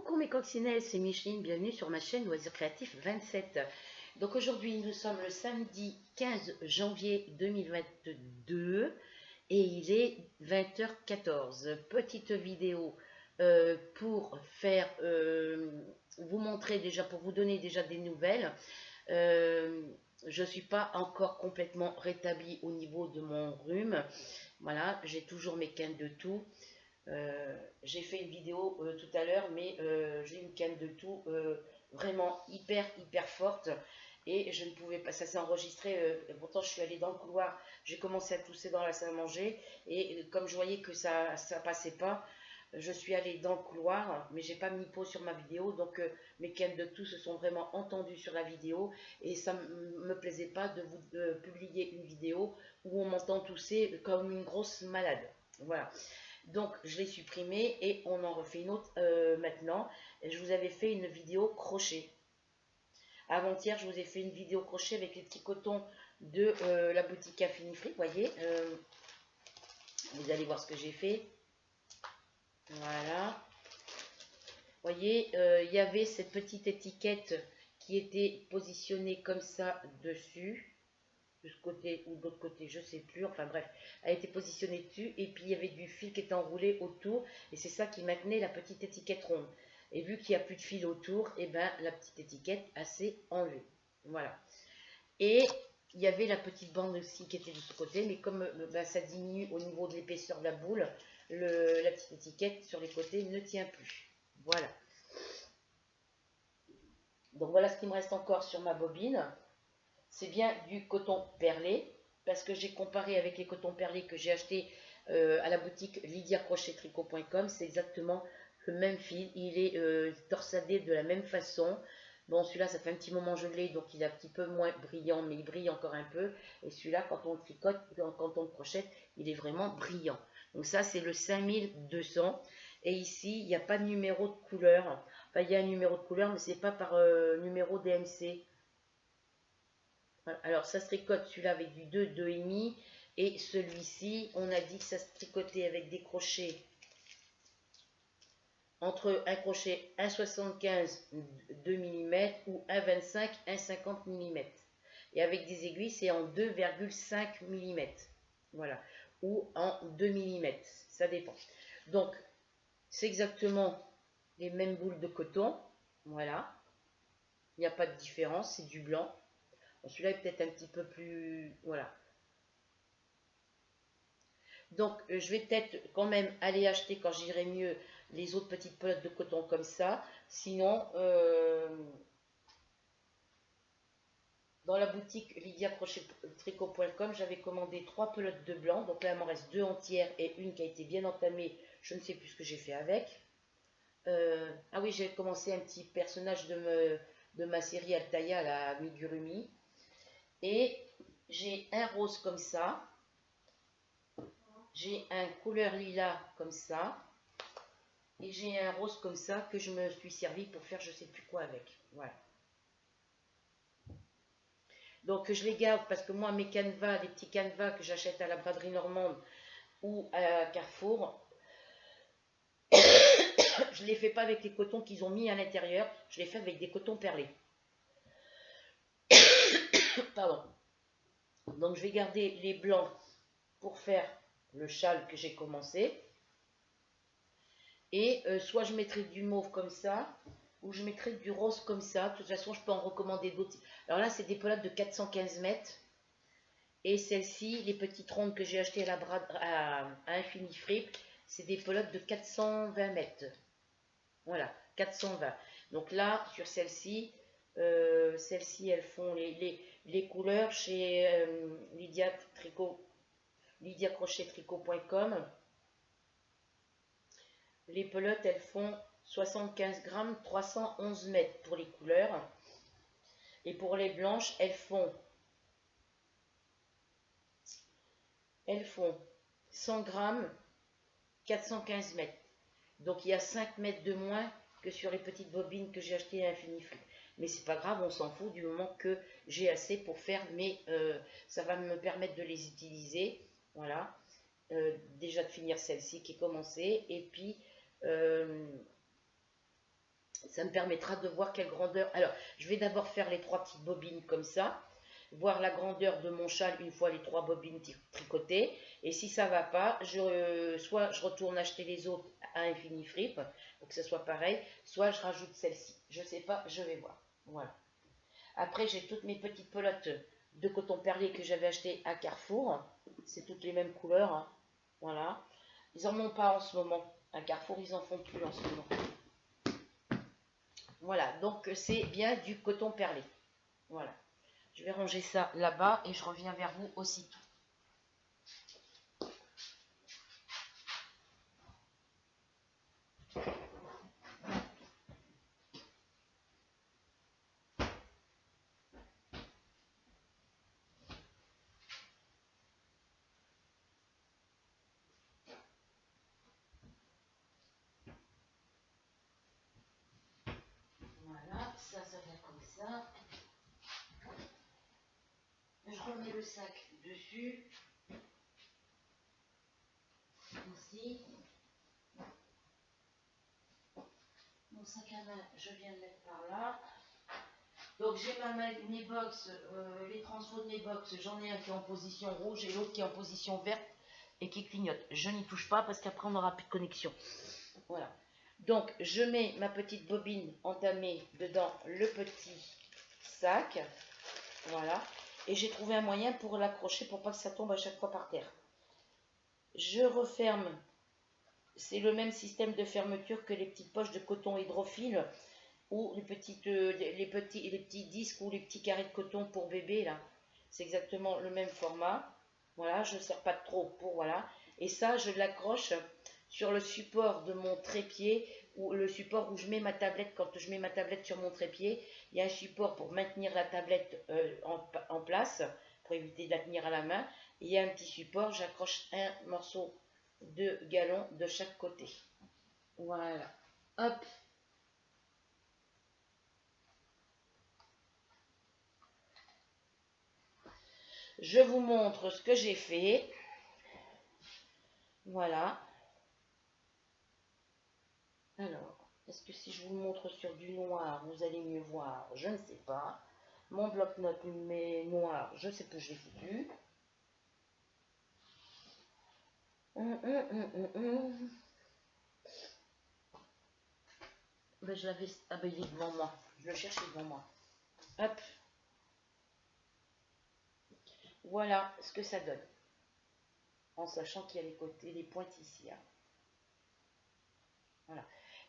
Coucou mes coccinelles, c'est Micheline, bienvenue sur ma chaîne Loisirs Créatifs 27. Donc aujourd'hui nous sommes le samedi 15 janvier 2022 et il est 20h14. Petite vidéo pour faire, vous montrer déjà, pour vous donner déjà des nouvelles. Je ne suis pas encore complètement rétablie au niveau de mon rhume. Voilà, j'ai toujours mes quintes de toux. J'ai fait une vidéo tout à l'heure, mais j'ai une canne de toux vraiment hyper forte et je ne pouvais pas, ça s'est enregistré, pourtant je suis allée dans le couloir, j'ai commencé à tousser dans la salle à manger et comme je voyais que ça passait pas, je suis allée dans le couloir, mais j'ai pas mis pause sur ma vidéo, donc mes cannes de toux se sont vraiment entendues sur la vidéo et ça me plaisait pas de vous publier une vidéo où on m'entend tousser comme une grosse malade. Voilà. Donc je l'ai supprimé et on en refait une autre maintenant. Je vous avais fait une vidéo crochet. Avant-hier, je vous ai fait une vidéo crochet avec les petits cotons de la boutique Infinifree. Vous voyez, vous allez voir ce que j'ai fait. Voilà. Vous voyez, il y avait cette petite étiquette qui était positionnée comme ça dessus. De ce côté ou de l'autre côté, je sais plus, enfin bref, elle était positionnée dessus et puis il y avait du fil qui était enroulé autour et c'est ça qui maintenait la petite étiquette ronde. Et vu qu'il n'y a plus de fil autour, et ben la petite étiquette s'est enlevée. Voilà. Et il y avait la petite bande aussi qui était de ce côté, mais comme ben, ça diminue au niveau de l'épaisseur de la boule, la petite étiquette sur les côtés ne tient plus. Voilà. Donc voilà ce qui me reste encore sur ma bobine. C'est bien du coton perlé, parce que j'ai comparé avec les cotons perlés que j'ai acheté à la boutique lydiacrochettricot.com. C'est exactement le même fil, il est torsadé de la même façon. Bon, celui-là, ça fait un petit moment que je l'ai, donc il est un petit peu moins brillant, mais il brille encore un peu. Et celui-là, quand on le tricote, quand on le crochette, il est vraiment brillant. Donc ça, c'est le 5200. Et ici, il n'y a pas de numéro de couleur. Enfin, il y a un numéro de couleur, mais c'est pas par numéro DMC. Alors ça se tricote celui-là avec du 2, 2,5 et celui-ci on a dit que ça se tricotait avec des crochets entre un crochet 1,75 2 mm ou 1,25 1,50 mm et avec des aiguilles c'est en 2,5 mm, voilà, ou en 2 mm, ça dépend. Donc c'est exactement les mêmes boules de coton, voilà, il n'y a pas de différence, c'est du blanc. Bon, celui-là est peut-être un petit peu plus... Voilà. Donc, je vais peut-être quand même aller acheter, quand j'irai mieux, les autres petites pelotes de coton comme ça. Sinon, dans la boutique lydiacrochettricot.com, j'avais commandé 3 pelotes de blanc. Donc là, il m'en reste 2 entières et une qui a été bien entamée. Je ne sais plus ce que j'ai fait avec. Ah oui, j'ai commencé un petit personnage de ma série Altaïa, la Amigurumi. Et j'ai un rose comme ça. J'ai un couleur lilas comme ça. Et j'ai un rose comme ça que je me suis servi pour faire je sais plus quoi avec. Voilà. Donc je les garde parce que moi mes canevas, les petits canevas que j'achète à la braderie normande ou à Carrefour, je ne les fais pas avec les cotons qu'ils ont mis à l'intérieur. Je les fais avec des cotons perlés. Pardon. Donc je vais garder les blancs pour faire le châle que j'ai commencé. Et soit je mettrai du mauve comme ça, ou je mettrai du rose comme ça. De toute façon, je peux en recommander d'autres. Alors là, c'est des pelotes de 415 mètres. Et celle-ci, les petites rondes que j'ai achetées à Infinifree, c'est des pelotes de 420 mètres. Voilà, 420. Donc là, sur celle-ci, elles font les couleurs chez lydiacrochettricot.com. Les pelotes, elles font 75 grammes, 311 mètres pour les couleurs. Et pour les blanches, elles font 100 grammes, 415 mètres. Donc il y a 5 mètres de moins que sur les petites bobines que j'ai achetées à Infinifree. Mais c'est pas grave, on s'en fout du moment que j'ai assez pour faire, mais ça va me permettre de les utiliser. Voilà. Déjà de finir celle-ci qui est commencée. Et puis... Ça me permettra de voir quelle grandeur. Alors, je vais d'abord faire les 3 petites bobines comme ça, voir la grandeur de mon châle une fois les 3 bobines tricotées. Et si ça ne va pas, soit je retourne acheter les autres à Infini Fripe pour que ce soit pareil, soit je rajoute celle-ci. Je ne sais pas, je vais voir. Voilà. Après, j'ai toutes mes petites pelotes de coton perlé que j'avais acheté à Carrefour. C'est toutes les mêmes couleurs. Hein. Voilà. Ils n'en ont pas en ce moment. À Carrefour, ils n'en font plus en ce moment. Voilà, donc c'est bien du coton perlé. Voilà. Je vais ranger ça là-bas et je reviens vers vous aussitôt. Voilà, ça vient comme ça. Je remets le sac dessus. Ici. Mon sac à main, je viens de mettre par là. Donc j'ai mes box, les transfos de mes box, j'en ai un qui est en position rouge et l'autre qui est en position verte et qui clignote. Je n'y touche pas parce qu'après on n'aura plus de connexion. Voilà. Donc je mets ma petite bobine entamée dedans le petit sac. Voilà. Et j'ai trouvé un moyen pour l'accrocher pour pas que ça tombe à chaque fois par terre. Je referme. C'est le même système de fermeture que les petites poches de coton hydrophile ou les petits disques ou les petits carrés de coton pour bébé là. C'est exactement le même format. Voilà, je ne sers pas trop pour voilà. Et ça, je l'accroche sur le support de mon trépied ou le support où je mets ma tablette. Quand je mets ma tablette sur mon trépied, il y a un support pour maintenir la tablette en place, pour éviter de la tenir à la main. Et il y a un petit support, j'accroche un morceau de galon de chaque côté. Voilà. Hop. Je vous montre ce que j'ai fait. Voilà. Alors, est-ce que si je vous le montre sur du noir, vous allez mieux voir? Je ne sais pas. Mon bloc-notes noir, je sais plus, je l'ai foutu. Ben, je l'avais... Ah ben, il est devant moi. Je le cherchais devant moi. Hop. Voilà ce que ça donne. En sachant qu'il y a les côtés, les pointes ici. Hein. Voilà.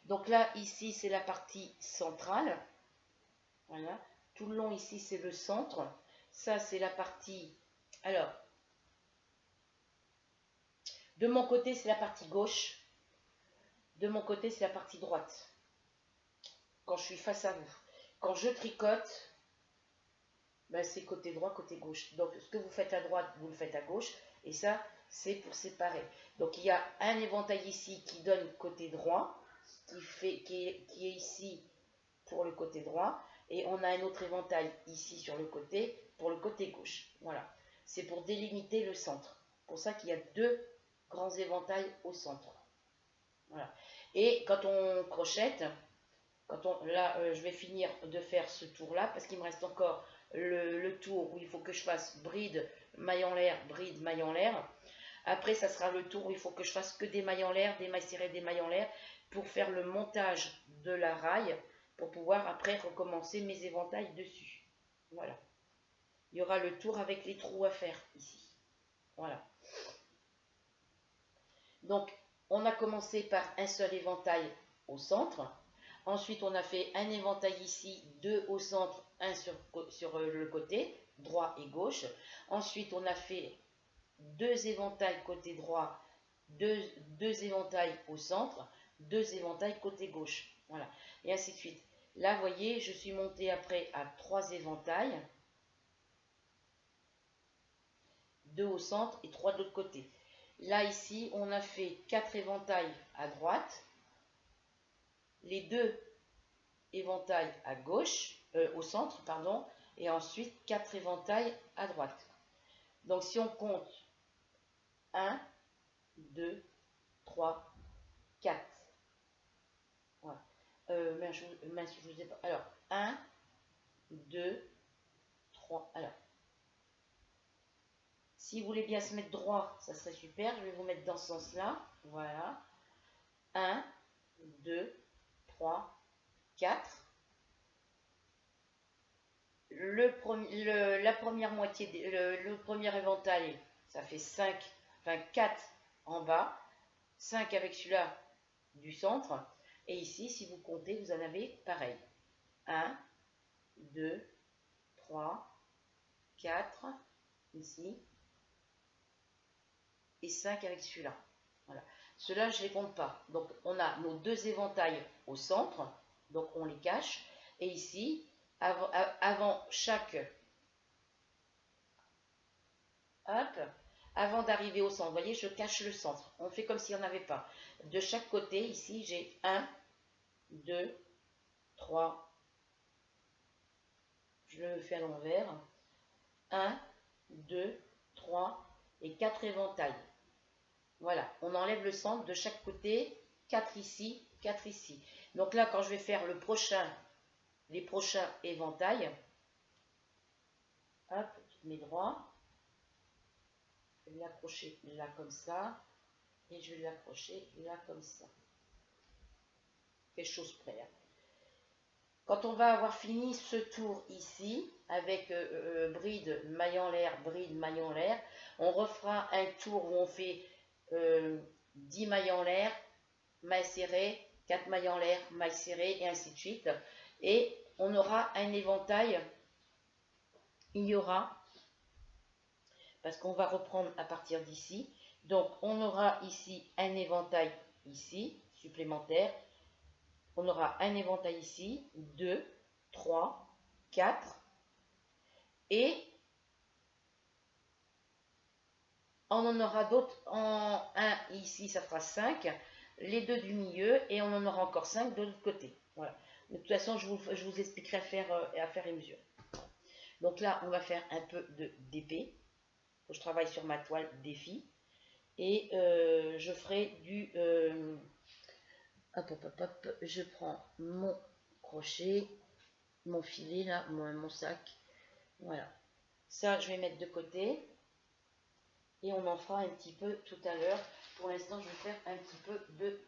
Donc là, ici, c'est la partie centrale. Voilà. Tout le long, ici, c'est le centre. Ça, c'est la partie... Alors, de mon côté, c'est la partie gauche. De mon côté, c'est la partie droite. Quand je suis face à vous. Quand je tricote, ben, c'est côté droit, côté gauche. Donc, ce que vous faites à droite, vous le faites à gauche. Et ça, c'est pour séparer. Donc, il y a un éventail ici qui donne côté droit, qui est ici pour le côté droit. Et on a un autre éventail ici sur le côté, pour le côté gauche. Voilà. C'est pour délimiter le centre. C'est pour ça qu'il y a 2 grands éventails au centre. Voilà. Et quand on crochette, là, je vais finir de faire ce tour-là, parce qu'il me reste encore le tour où il faut que je fasse bride, maille en l'air, bride, maille en l'air. Après, ça sera le tour où il faut que je fasse que des mailles en l'air, des mailles serrées, des mailles en l'air, pour faire le montage de la raille, pour pouvoir après recommencer mes éventails dessus. Voilà. Il y aura le tour avec les trous à faire ici. Voilà. Donc, on a commencé par un seul éventail au centre. Ensuite, on a fait un éventail ici, 2 au centre, 1 sur le côté, droit et gauche. Ensuite, on a fait 2 éventails côté droit, 2 éventails au centre, 2 éventails côté gauche. Voilà. Et ainsi de suite. Là, vous voyez, je suis montée après à 3 éventails. 2 au centre et 3 de l'autre côté. Là, ici, on a fait 4 éventails à droite, les 2 éventails à gauche, au centre, pardon, et ensuite 4 éventails à droite. Donc, si on compte 1, 2, 3, 4. Voilà. mince, je vous ai pas. Alors, 1, 2, 3. Alors, si vous voulez bien se mettre droit, ça serait super. Je vais vous mettre dans ce sens-là. Voilà. 1, 2, 3, 4. La première moitié, le premier éventail, ça fait 5, enfin 4 en bas. 5 avec celui-là du centre. Et ici, si vous comptez, vous en avez pareil. 1, 2, 3, 4, ici, et 5 avec celui-là. Voilà. Ceux-là, je ne les compte pas. Donc, on a nos deux éventails au centre, donc on les cache. Et ici, avant chaque... Hop, avant d'arriver au centre, vous voyez, je cache le centre. On fait comme s'il n'y en avait pas. De chaque côté, ici, j'ai 1, 2, 3, je le fais à l'envers. 1, 2, 3 et 4 éventails. Voilà, on enlève le centre de chaque côté, 4 ici, 4 ici. Donc là, quand je vais faire les prochains éventails, hop, je mets droit, je vais l'accrocher là comme ça, et je vais l'accrocher là comme ça. Quelque chose près. Hein. Quand on va avoir fini ce tour ici, avec bride, maille en l'air, bride, maille en l'air, on refera un tour où on fait 10 mailles en l'air, maille serrée, 4 mailles en l'air, maille serrée, et ainsi de suite. Et on aura un éventail, il y aura, parce qu'on va reprendre à partir d'ici, donc on aura ici un éventail ici, supplémentaire, on aura un éventail ici, 2, 3, 4, et on en aura d'autres, en 1 ici, ça fera 5, les deux du milieu, et on en aura encore 5 de l'autre côté. Voilà. De toute façon, je vous expliquerai à faire et mesure. Donc là, on va faire un peu d'épée. Je travaille sur ma toile défi. Et je ferai du... hop, hop, hop, hop. Je prends mon crochet, mon filet, là, mon sac. Voilà. Ça, je vais mettre de côté. Et on en fera un petit peu tout à l'heure. Pour l'instant, je vais faire un petit peu de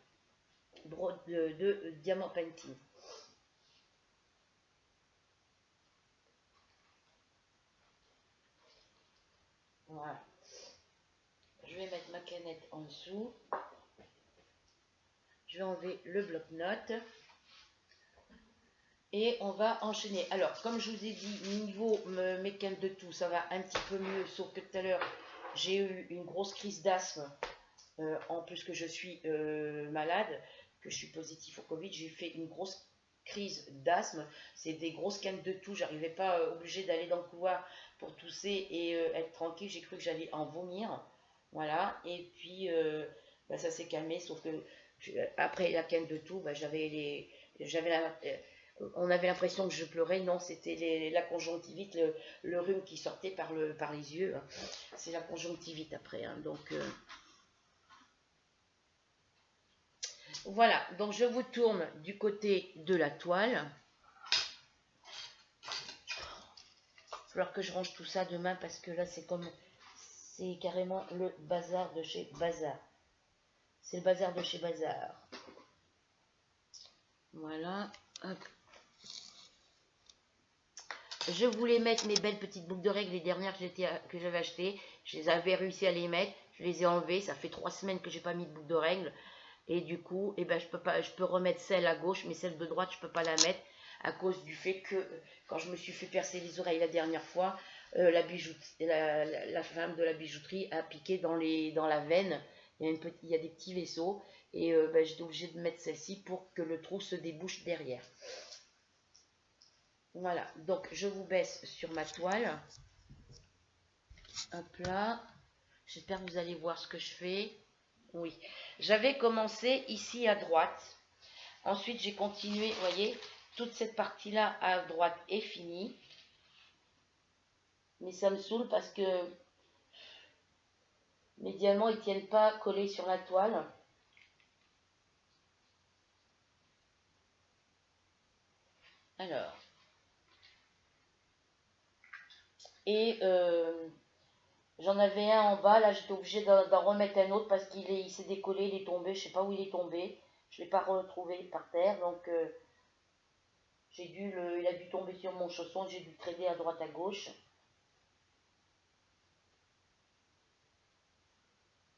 diamant painting. Voilà. Je vais mettre ma canette en dessous. Je vais enlever le bloc-notes. Et on va enchaîner. Alors, comme je vous ai dit, niveau mes cannes de tout, ça va un petit peu mieux. Sauf que tout à l'heure, j'ai eu une grosse crise d'asthme. En plus que je suis malade, que je suis positif au Covid, j'ai fait une grosse crise d'asthme. C'est des grosses cannes de tout. J'arrivais pas obligée d'aller dans le couloir pour tousser et être tranquille. J'ai cru que j'allais en vomir. Voilà. Et puis, ça s'est calmé. Sauf que après la canne de tout, on avait l'impression que je pleurais. Non, c'était la conjonctivite, le rhume qui sortait par les yeux. Hein. C'est la conjonctivite après. Hein. Donc, voilà. Donc, je vous tourne du côté de la toile. Il va falloir que je range tout ça demain parce que là, c'est carrément le bazar de chez Bazar. C'est le bazar de chez Bazar. Voilà. Hop. Je voulais mettre mes belles petites boucles de règles, les dernières que j'avais achetées. Je les avais réussi à les mettre. Je les ai enlevées. Ça fait 3 semaines que j'ai pas mis de boucles de règles. Et du coup, je peux remettre celle à gauche, mais celle de droite, je peux pas la mettre à cause du fait que quand je me suis fait percer les oreilles la dernière fois, la femme de la bijouterie a piqué dans la veine. Il y a des petits vaisseaux et j'étais obligée de mettre celle-ci pour que le trou se débouche derrière. Voilà, donc je vous baisse sur ma toile. Hop là. J'espère que vous allez voir ce que je fais. Oui, j'avais commencé ici à droite. Ensuite, j'ai continué, vous voyez, toute cette partie-là à droite est finie. Mais ça me saoule parce que mes diamants, ils ne tiennent pas collés sur la toile. Alors, et j'en avais un en bas, là j'étais obligée d'en remettre un autre parce il s'est décollé, il est tombé, je sais pas où il est tombé, je ne l'ai pas retrouvé par terre, donc il a dû tomber sur mon chausson, j'ai dû traîner à droite à gauche.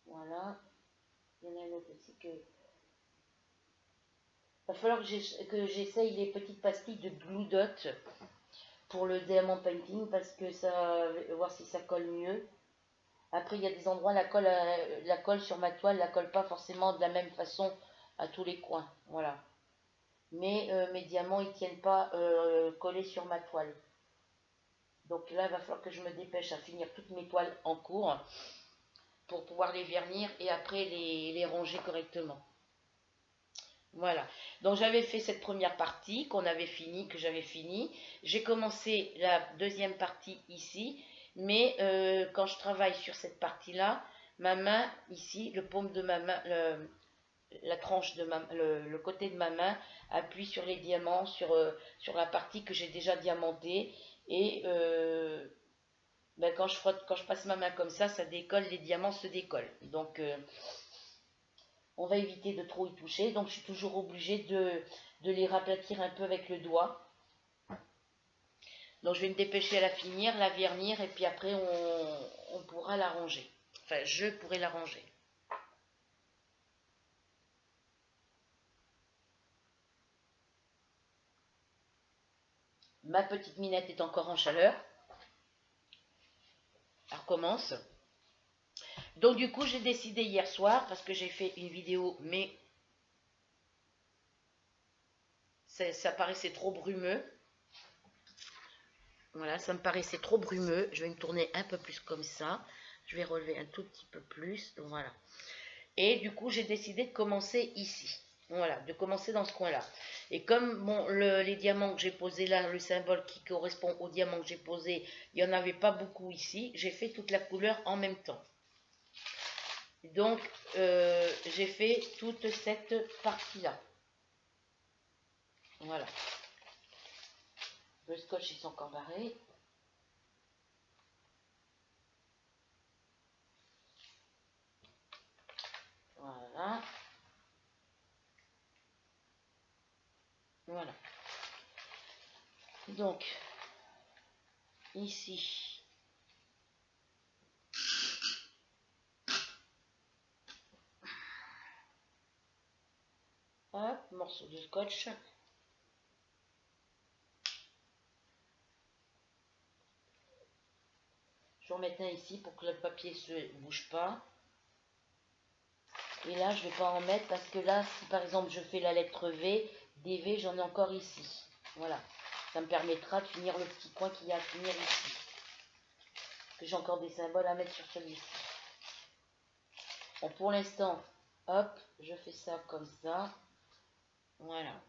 Voilà, il y en a un autre aussi que... Il va falloir que j'essaye les petites pastilles de Blue Dot pour le diamant painting parce que ça, voir si ça colle mieux. Après, il y a des endroits, la colle sur ma toile, la colle pas forcément de la même façon à tous les coins. Voilà. Mais mes diamants, ils tiennent pas collés sur ma toile. Donc là, il va falloir que je me dépêche à finir toutes mes toiles en cours pour pouvoir les vernir et après les ranger correctement. Voilà. Donc j'avais fait cette première partie que j'avais fini. J'ai commencé la deuxième partie ici, mais quand je travaille sur cette partie-là, ma main ici, le paume de ma main, la tranche de le côté de ma main appuie sur les diamants, sur la partie que j'ai déjà diamantée et ben, quand je passe ma main comme ça décolle, les diamants se décollent. Donc on va éviter de trop y toucher. Donc je suis toujours obligée de les raplatir un peu avec le doigt. Donc je vais me dépêcher à la finir, la vernir et puis après on pourra la ranger. Enfin, je pourrai la ranger. Ma petite minette est encore en chaleur. Elle recommence. Donc du coup, j'ai décidé hier soir, parce que j'ai fait une vidéo, mais ça paraissait trop brumeux. Voilà, ça me paraissait trop brumeux. Je vais me tourner un peu plus comme ça. Je vais relever un tout petit peu plus. Voilà. Et du coup, j'ai décidé de commencer ici. Voilà, de commencer dans ce coin-là. Et comme les diamants que j'ai posés là, le symbole qui correspond au diamant que j'ai posé, il n'y en avait pas beaucoup ici, j'ai fait toute la couleur en même temps. Donc, j'ai fait toute cette partie-là. Voilà. Le scotch, ils sont encore barrés. Voilà. Voilà. Donc, ici, hop, morceau de scotch. Je vais en mettre un ici pour que le papier ne se bouge pas. Et là, je ne vais pas en mettre parce que là, si par exemple je fais la lettre V, des V, j'en ai encore ici. Voilà. Ça me permettra de finir le petit coin qu'il y a à finir ici. Que j'ai encore des symboles à mettre sur celui-ci. Bon, pour l'instant, hop, je fais ça comme ça. Voilà.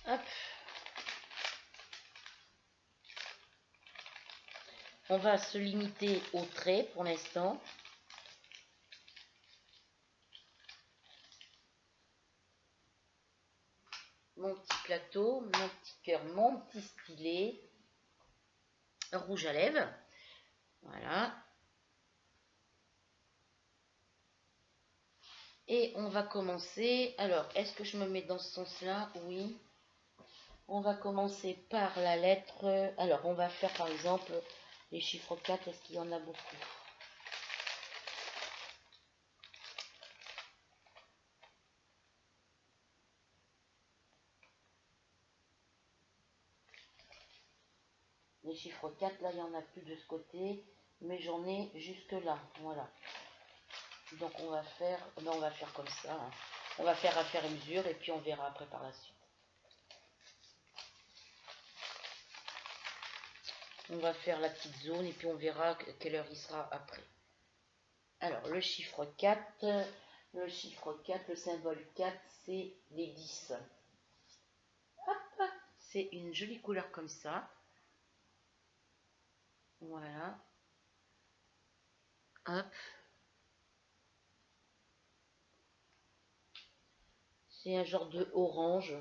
Hop. On va se limiter au trait pour l'instant. Mon petit plateau, mon petit cœur, mon petit stylet. Rouge à lèvres. Voilà. Et on va commencer. Alors, est-ce que je me mets dans ce sens-là? Oui. On va commencer par la lettre. Alors, on va faire par exemple les chiffres 4. Est-ce qu'il y en a beaucoup? Les chiffres 4, là, il n'y en a plus de ce côté. Mais j'en ai jusque là. Voilà. Donc, on va faire comme ça. Hein. On va faire à faire mesure et puis on verra après par la suite. On va faire la petite zone et puis on verra quelle heure il sera après. Alors, le chiffre 4, le symbole 4, c'est les 10. Hop, c'est une jolie couleur comme ça. Voilà. Hop. C'est un genre de orange.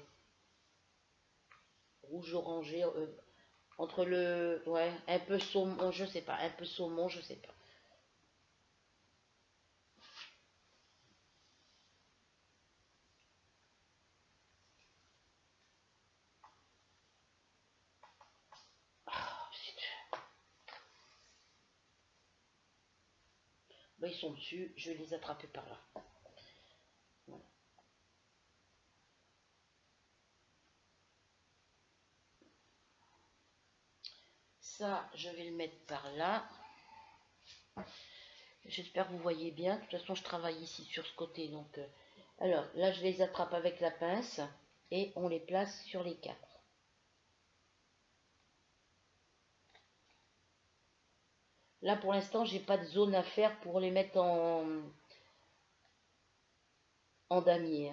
Rouge orangé. Entre le... Ouais, un peu saumon, je sais pas. Un peu saumon, je sais pas. Bah, ils sont dessus, je vais les attraper par là. Voilà. Ça, je vais le mettre par là. J'espère que vous voyez bien. De toute façon, je travaille ici sur ce côté. Donc, alors, là, je les attrape avec la pince et on les place sur les quatre. Là, pour l'instant, j'ai pas de zone à faire pour les mettre en damier.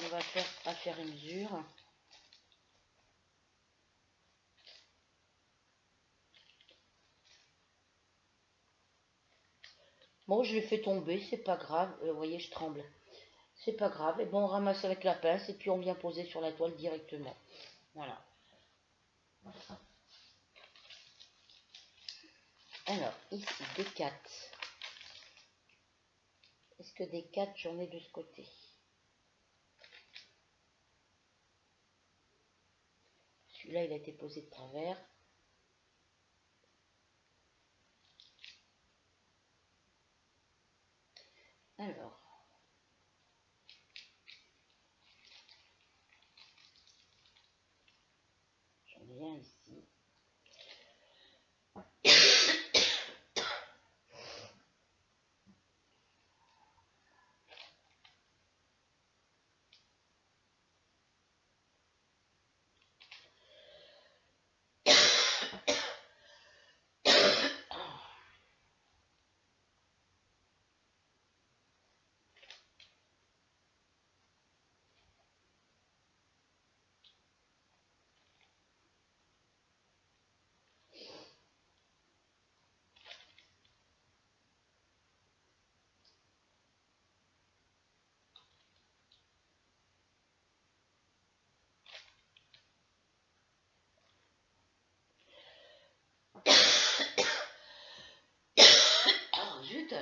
On va faire à faire une mesure. Bon, je l'ai fait tomber, c'est pas grave. Vous voyez, je tremble. C'est pas grave. Et bon, on ramasse avec la pince et puis on vient poser sur la toile directement. Voilà. Alors, ici, des 4. Est-ce que des 4, j'en ai de ce côté? Celui-là, il a été posé de travers. Alors, j'en ai un ici. Oh, zut!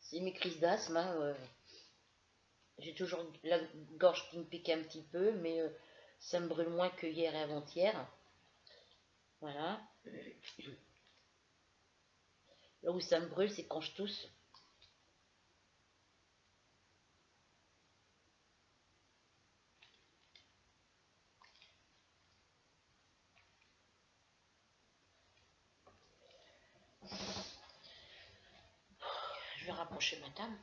C'est mes crises d'asthme. Hein, j'ai toujours la gorge qui me pique un petit peu, mais ça me brûle moins que hier et avant-hier. Voilà. Là où ça me brûle, c'est quand je tousse. Je vais rapprocher ma table.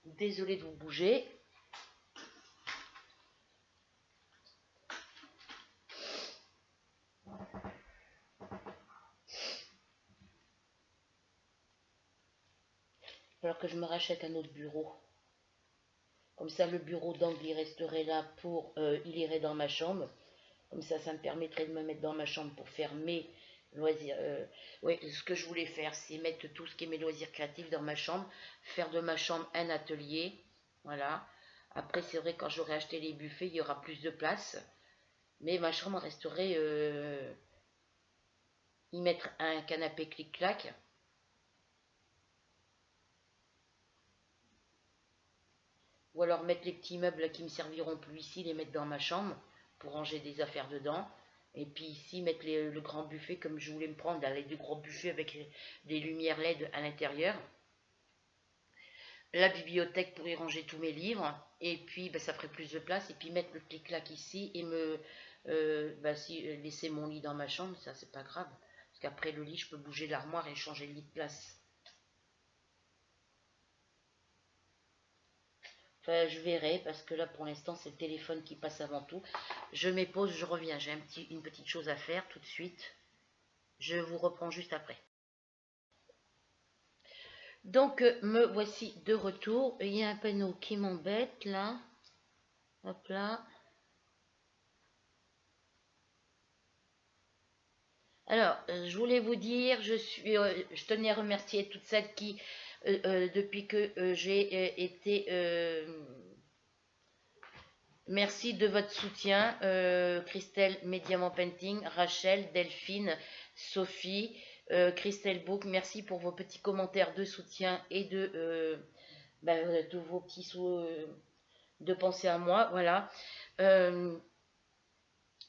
Désolée de vous bouger. Alors que je me rachète un autre bureau. Comme ça, le bureau d'angle, il resterait là pour... il irait dans ma chambre. Comme ça me permettrait de me mettre dans ma chambre pour faire mes loisirs. Oui, ce que je voulais faire, c'est mettre tout ce qui est mes loisirs créatifs dans ma chambre. Faire de ma chambre un atelier. Voilà. Après, c'est vrai, quand j'aurai acheté les buffets, il y aura plus de place. Mais ma chambre resterait... y mettre un canapé clic-clac. Ou alors mettre les petits meubles qui me serviront plus ici, les mettre dans ma chambre pour ranger des affaires dedans. Et puis ici, mettre le grand buffet comme je voulais me prendre, avec du gros buffet avec des lumières LED à l'intérieur. La bibliothèque pour y ranger tous mes livres. Et puis, ça ferait plus de place. Et puis, mettre le clic-clac ici et laisser mon lit dans ma chambre, ça, c'est pas grave. Parce qu'après le lit, je peux bouger l'armoire et changer le lit de place. Enfin, je verrai, parce que là, pour l'instant, c'est le téléphone qui passe avant tout. Je mets pause, je reviens. J'ai une petite chose à faire tout de suite. Je vous reprends juste après. Donc, me voici de retour. Il y a un panneau qui m'embête, là. Hop là. Alors, je voulais vous dire, je tenais à remercier toutes celles qui, depuis que j'ai été... merci de votre soutien, Christelle Médiamant Painting, Rachel, Delphine, Sophie, Christelle Book, merci pour vos petits commentaires de soutien et de vos petits de penser à moi, voilà.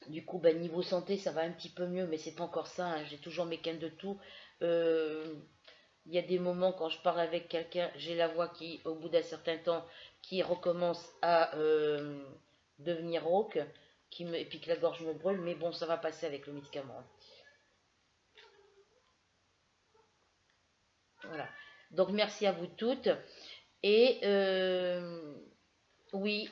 Du coup, niveau santé, ça va un petit peu mieux, mais c'est pas encore ça, hein, j'ai toujours mes cannes de tout. Il y a des moments quand je parle avec quelqu'un, j'ai la voix qui, au bout d'un certain temps, qui recommence à devenir rauque, et puis que la gorge me brûle, mais bon, ça va passer avec le médicament. Voilà. Donc, merci à vous toutes. Et oui,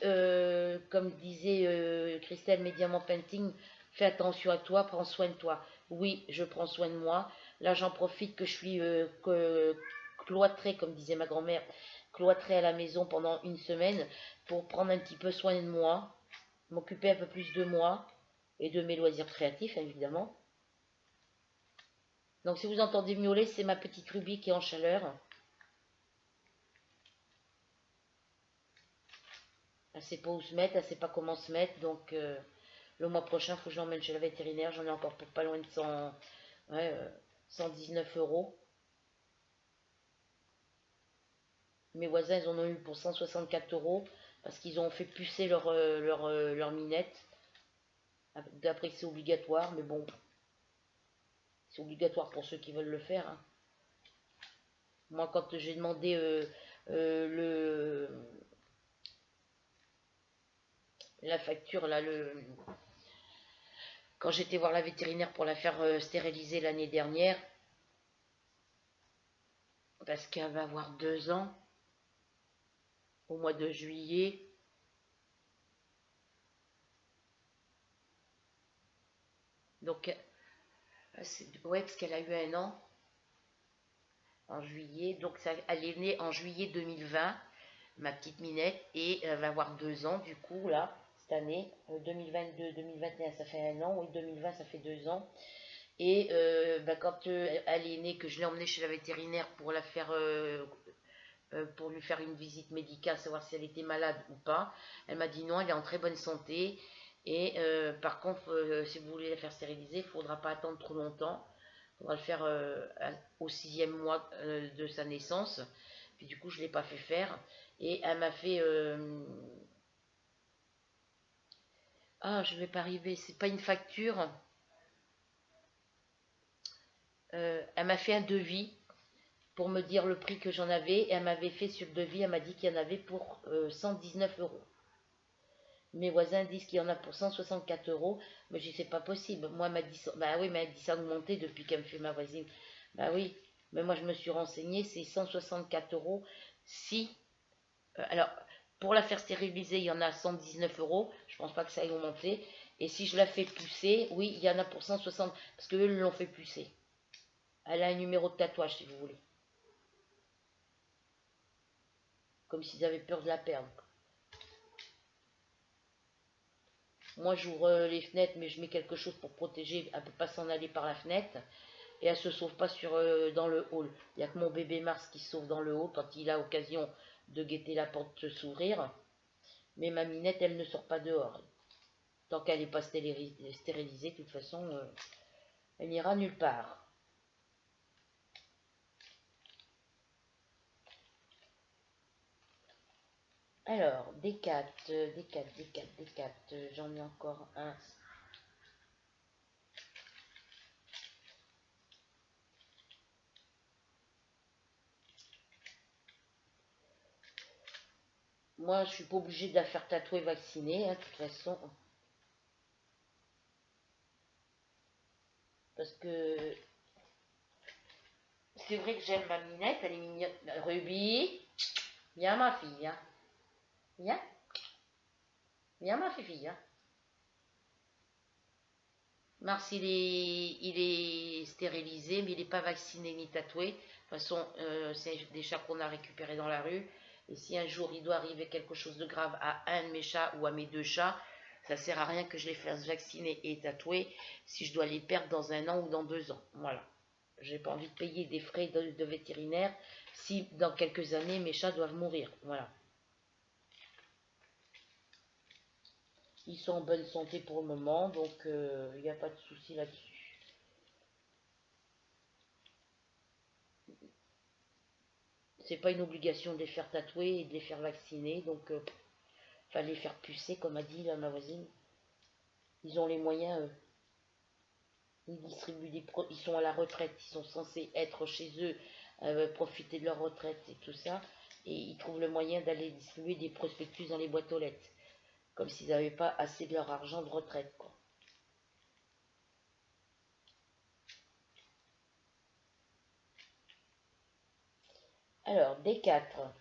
comme disait Christelle Médiamant Painting, fais attention à toi, prends soin de toi. Oui, je prends soin de moi. Là, j'en profite que je suis cloîtrée, comme disait ma grand-mère, cloîtrée à la maison pendant une semaine pour prendre un petit peu soin de moi, m'occuper un peu plus de moi et de mes loisirs créatifs, évidemment. Donc, si vous entendez miauler, c'est ma petite Ruby qui est en chaleur. Elle sait pas où se mettre, elle sait pas comment se mettre, donc le mois prochain, il faut que je l'emmène chez la vétérinaire. J'en ai encore pour pas loin de 119 €. Mes voisins, ils en ont eu pour 164 € parce qu'ils ont fait pucer leur minette. D'après, c'est obligatoire, mais bon, c'est obligatoire pour ceux qui veulent le faire. Hein. Moi, quand j'ai demandé la facture, là, quand j'étais voir la vétérinaire pour la faire stériliser l'année dernière, parce qu'elle va avoir 2 ans, au mois de juillet. Donc, ouais, parce qu'elle a eu 1 an en juillet. Donc, elle est née en juillet 2020, ma petite Minette, et elle va avoir 2 ans, du coup, là, cette année. 2022, 2021, ça fait 1 an. Oui, 2020, ça fait 2 ans. Et quand elle est née, que je l'ai emmenée chez la vétérinaire pour la faire... pour lui faire une visite médicale, savoir si elle était malade ou pas. Elle m'a dit non, elle est en très bonne santé. Et par contre, si vous voulez la faire stériliser, il ne faudra pas attendre trop longtemps. Il faudra le faire au 6e mois de sa naissance. Puis du coup, je ne l'ai pas fait faire. Et elle m'a fait... Ah, je ne vais pas arriver, c'est pas une facture. Elle m'a fait un devis pour me dire le prix que j'en avais. Et elle m'avait fait sur le devis, elle m'a dit qu'il y en avait pour 119 €. Mes voisins disent qu'il y en a pour 164 €, mais je dis c'est pas possible. Moi, elle m'a dit, bah oui, mais elle dit ça a augmenté depuis qu'elle me fait ma voisine. Bah oui, mais moi je me suis renseignée, c'est 164 € si. Alors, pour la faire stériliser, il y en a 119 €, je pense pas que ça ait augmenté. Et si je la fais pousser, oui, il y en a pour 160, parce qu'eux l'ont fait pousser. Elle a un numéro de tatouage si vous voulez. Comme s'ils avaient peur de la perdre. Moi, j'ouvre les fenêtres, mais je mets quelque chose pour protéger. Elle ne peut pas s'en aller par la fenêtre. Et elle ne se sauve pas dans le hall. Il n'y a que mon bébé Mars qui se sauve dans le hall quand il a occasion de guetter la porte s'ouvrir. Mais ma Minette, elle ne sort pas dehors. Tant qu'elle n'est pas stérilisée, de toute façon, elle n'ira nulle part. Alors, des 4, j'en ai encore un. Moi, je suis pas obligée de la faire tatouer vacciner, hein, de toute façon. Parce que c'est vrai que j'aime ma minette, elle est mignonne. Ruby, viens ma fille, viens. Viens, viens ma fille, viens. Mars, il est stérilisé, mais il n'est pas vacciné ni tatoué. De toute façon, c'est des chats qu'on a récupérés dans la rue. Et si un jour il doit arriver quelque chose de grave à un de mes chats ou à mes deux chats, ça sert à rien que je les fasse vacciner et tatouer si je dois les perdre dans 1 an ou dans 2 ans. Voilà. J'ai pas envie de payer des frais de vétérinaire si dans quelques années mes chats doivent mourir. Voilà. Ils sont en bonne santé pour le moment, donc il n'y a pas de souci là-dessus. C'est pas une obligation de les faire tatouer et de les faire vacciner, donc enfin les faire pucer, comme a dit là, ma voisine. Ils ont les moyens, ils distribuent ils sont à la retraite, ils sont censés être chez eux, profiter de leur retraite et tout ça, et ils trouvent le moyen d'aller distribuer des prospectus dans les boîtes aux lettres, comme s'ils n'avaient pas assez de leur argent de retraite, quoi. Alors, D4.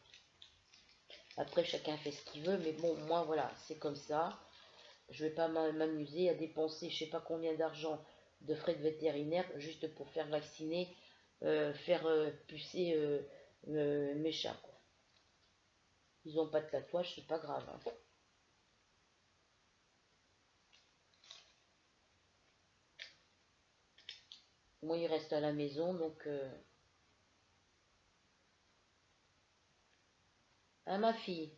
Après, chacun fait ce qu'il veut, mais bon, moi, voilà, c'est comme ça. Je vais pas m'amuser à dépenser je sais pas combien d'argent de frais de vétérinaire juste pour faire vacciner, faire pucer mes chats, quoi. Ils n'ont pas de tatouage, c'est pas grave, hein. Moi, ils restent à la maison, donc... Ah, ma fille.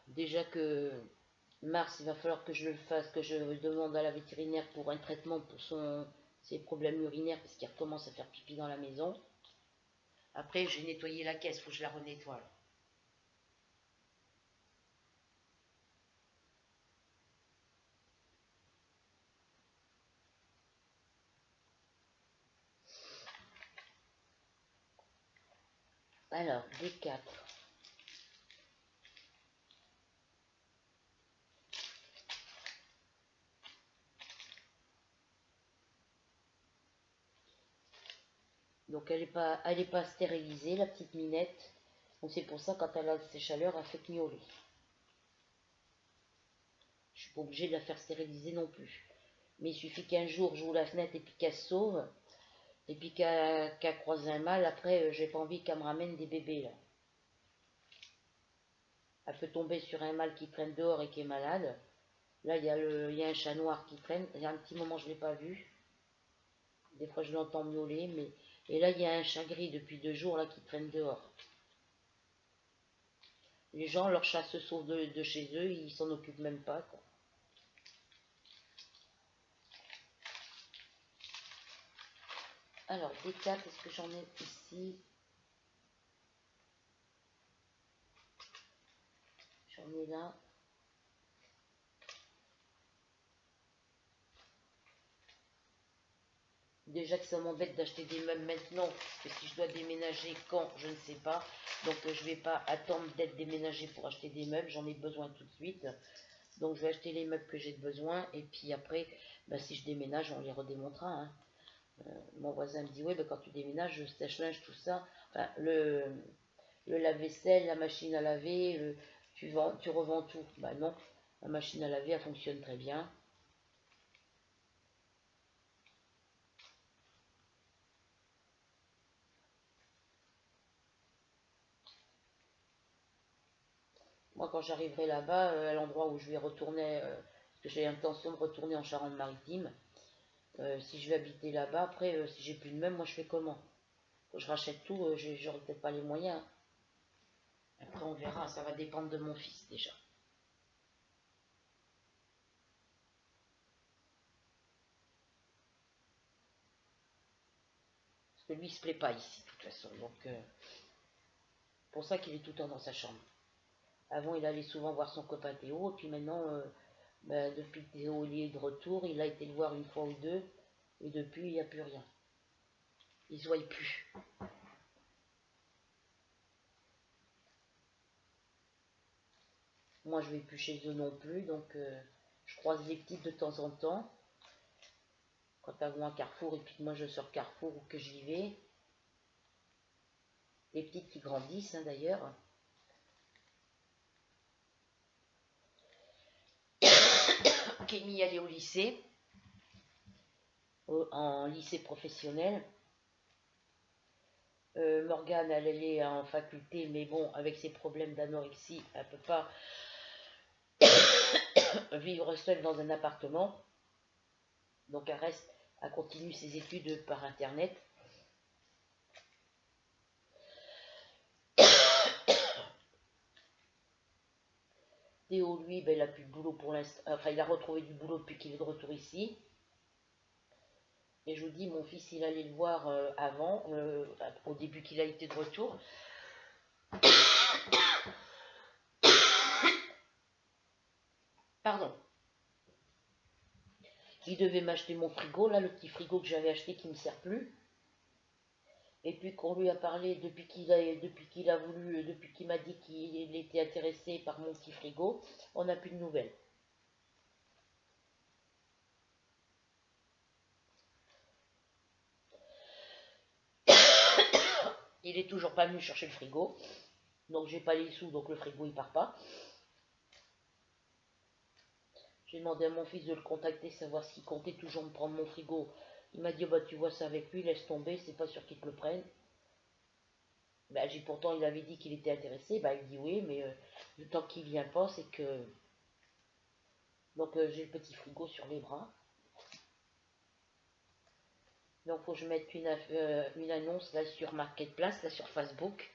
Déjà que Mars, il va falloir que je le fasse, que je demande à la vétérinaire pour un traitement pour ses problèmes urinaires, parce qu'il recommence à faire pipi dans la maison. Après, j'ai nettoyé la caisse, faut que je la renettoie. Alors, D4. Donc elle est pas stérilisée, la petite minette. Donc c'est pour ça, quand elle a ses chaleurs, elle fait miauler. Je suis pas obligée de la faire stériliser non plus. Mais il suffit qu'un jour j'ouvre la fenêtre et puis qu'elle se sauve, et puis qu'elle croise un mâle, après j'ai pas envie qu'elle me ramène des bébés là. Elle peut tomber sur un mâle qui traîne dehors et qui est malade. Là il y a un chat noir qui traîne, il y a un petit moment je l'ai pas vu. Des fois je l'entends miauler, mais. Et là il y a un chat gris depuis 2 jours là qui traîne dehors. Les gens, leurs chats se sauvent de chez eux, ils s'en occupent même pas, quoi. Alors, D4, est-ce que j'en ai ici? J'en ai là. Déjà que ça m'embête d'acheter des meubles maintenant, parce que si je dois déménager quand, je ne sais pas. Donc je ne vais pas attendre d'être déménagé pour acheter des meubles, j'en ai besoin tout de suite. Donc je vais acheter les meubles que j'ai besoin, et puis après, bah, si je déménage, on les redémontera, hein. Mon voisin me dit, ouais, bah, quand tu déménages, le sèche-linge, tout ça, enfin, le lave-vaisselle, la machine à laver, tu revends tout. Bah non, la machine à laver, elle fonctionne très bien. Moi, quand j'arriverai là-bas, à l'endroit où je vais retourner, parce que j'ai l'intention de retourner en Charente-Maritime, si je vais habiter là-bas, après, si j'ai plus de meubles, moi je fais comment? Faut que je rachète tout, j'aurai peut-être pas les moyens. Après, on verra, ça va dépendre de mon fils déjà. Parce que lui, il se plaît pas ici, de toute façon. Donc, pour ça qu'il est tout le temps dans sa chambre. Avant, il allait souvent voir son copain Théo, et puis maintenant, depuis que Théo est de retour, il a été le voir une fois ou deux, et depuis, il n'y a plus rien. Ils ne se voient plus. Moi, je vais plus chez eux non plus, donc je croise les petites de temps en temps. Quand elles vont à Carrefour, et puis moi je sors Carrefour ou que j'y vais. Les petites qui grandissent, hein, d'ailleurs. Kémy allait au lycée, en lycée professionnel. Morgane, elle est en faculté, mais bon, avec ses problèmes d'anorexie, elle ne peut pas vivre seule dans un appartement. Donc elle continue ses études par internet. Théo, lui, il n'a plus de boulot pour l'instant. Enfin, il a retrouvé du boulot depuis qu'il est de retour ici. Et je vous dis, mon fils, il allait le voir avant, au début qu'il a été de retour. Pardon. Il devait m'acheter mon frigo, là, le petit frigo que j'avais acheté qui ne me sert plus. Et puis qu'on lui a parlé depuis qu'il m'a dit qu'il était intéressé par mon petit frigo, on n'a plus de nouvelles. Il est toujours pas venu chercher le frigo, donc j'ai pas les sous, donc le frigo il part pas. J'ai demandé à mon fils de le contacter, savoir s'il comptait toujours me prendre mon frigo. Il m'a dit, bah tu vois ça avec lui, laisse tomber, c'est pas sûr qu'il te le prenne. Bah, pourtant il avait dit qu'il était intéressé, bah il dit oui, mais le temps qu'il vient pas, c'est que... Donc j'ai le petit frigo sur les bras. Donc faut que je mette une annonce là sur Marketplace, là sur Facebook.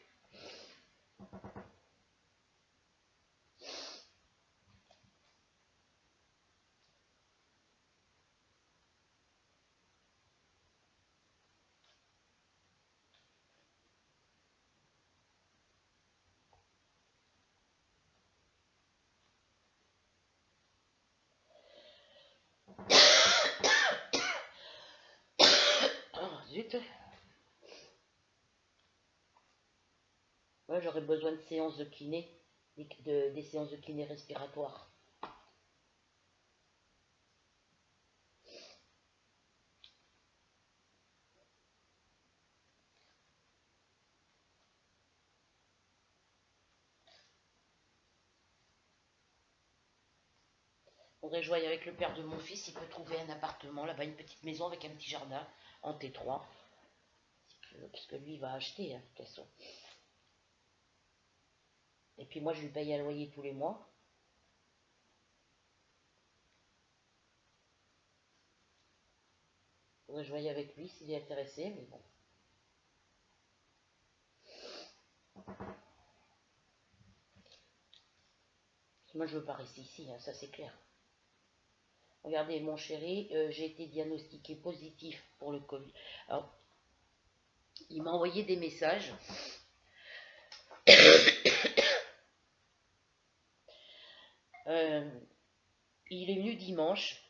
Oh zut. Ouais, j'aurais besoin de séances de kiné, des séances de kiné respiratoire. Faudrait jouer avec le père de mon fils, il peut trouver un appartement là-bas, une petite maison avec un petit jardin en T3. Parce que lui, il va acheter, hein, de toute façon. Et puis moi, je lui paye un loyer tous les mois. Faudrait jouer avec lui s'il est intéressé, mais bon. Moi, je veux pas rester ici, hein, ça c'est clair. Regardez, mon chéri, j'ai été diagnostiqué positif pour le Covid. Alors, il m'a envoyé des messages. Il est venu dimanche.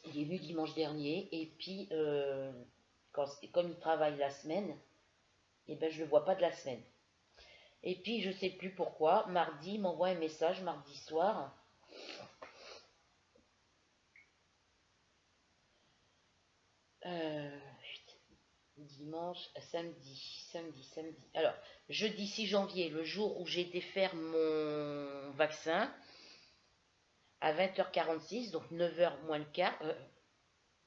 Il est venu dimanche dernier. Et puis, comme il travaille la semaine, eh ben, je ne le vois pas de la semaine. Et puis, je ne sais plus pourquoi, mardi, il m'envoie un message, mardi soir. Dimanche, samedi. Alors, jeudi 6 janvier, le jour où j'ai été faire mon vaccin, à 20h46, donc 9h moins le quart,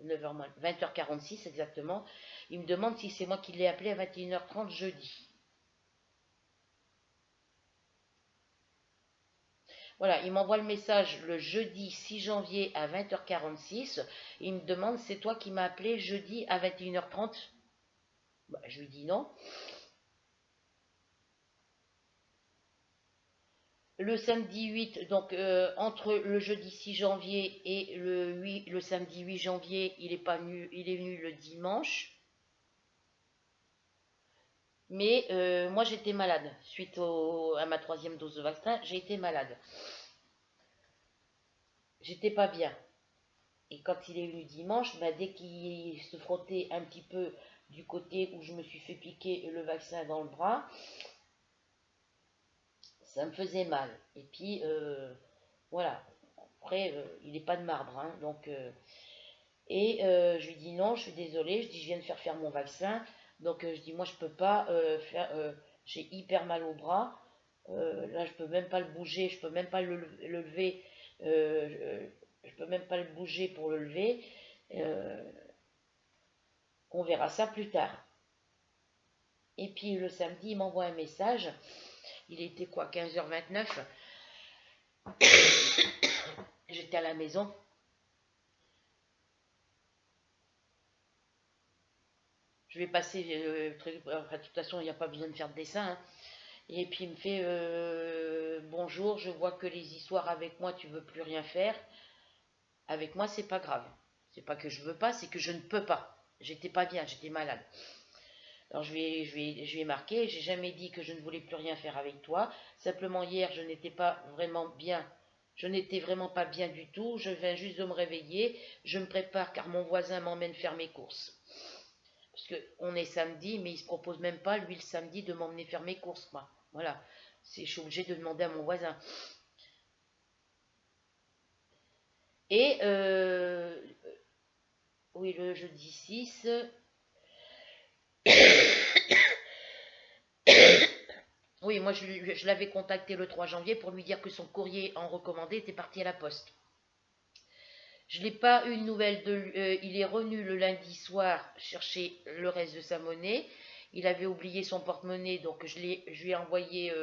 9h moins, 20h46 exactement, il me demande si c'est moi qui l'ai appelé à 21h30 jeudi. Voilà, il m'envoie le message le jeudi 6 janvier à 20h46. Il me demande, c'est toi qui m'as appelé jeudi à 21h30 ? Bah, je lui dis non. Le samedi 8, donc entre le jeudi 6 janvier et le samedi 8 janvier, il est pas venu, il est venu le dimanche. Mais moi, j'étais malade. Suite à ma 3e dose de vaccin, j'ai été malade. J'étais pas bien. Et quand il est venu dimanche, bah, dès qu'il se frottait un petit peu du côté où je me suis fait piquer le vaccin dans le bras, ça me faisait mal. Et puis, voilà. Après, il n'est pas de marbre, hein, donc... je lui dis non, je suis désolée, je dis je viens de faire mon vaccin, donc je dis moi je peux pas faire, j'ai hyper mal au bras, là je peux même pas le bouger, je peux même pas le lever, je peux même pas le bouger pour le lever, euh, on verra ça plus tard. Et puis le samedi, il m'envoie un message, il était quoi, 15h29, j'étais à la maison. Je vais passer, de toute façon il n'y a pas besoin de faire de dessin, hein. Et puis il me fait bonjour, je vois que les histoires avec moi, tu veux plus rien faire. Avec moi, c'est pas grave. C'est pas que je veux pas, c'est que je ne peux pas. J'étais pas bien, j'étais malade. Alors je vais marquer, j'ai jamais dit que je ne voulais plus rien faire avec toi. Simplement hier, je n'étais pas vraiment bien. Je n'étais vraiment pas bien du tout. Je viens juste de me réveiller. Je me prépare car mon voisin m'emmène faire mes courses. Parce qu'on est samedi, mais il se propose même pas, lui, le samedi, de m'emmener faire mes courses, quoi. Voilà. Je suis obligée de demander à mon voisin. Et oui, le jeudi 6. Oui, moi je l'avais contacté le 3 janvier pour lui dire que son courrier en recommandé était parti à la poste. Je n'ai pas eu de nouvelles de lui. Il est revenu le lundi soir chercher le reste de sa monnaie. Il avait oublié son porte-monnaie, donc je lui ai envoyé,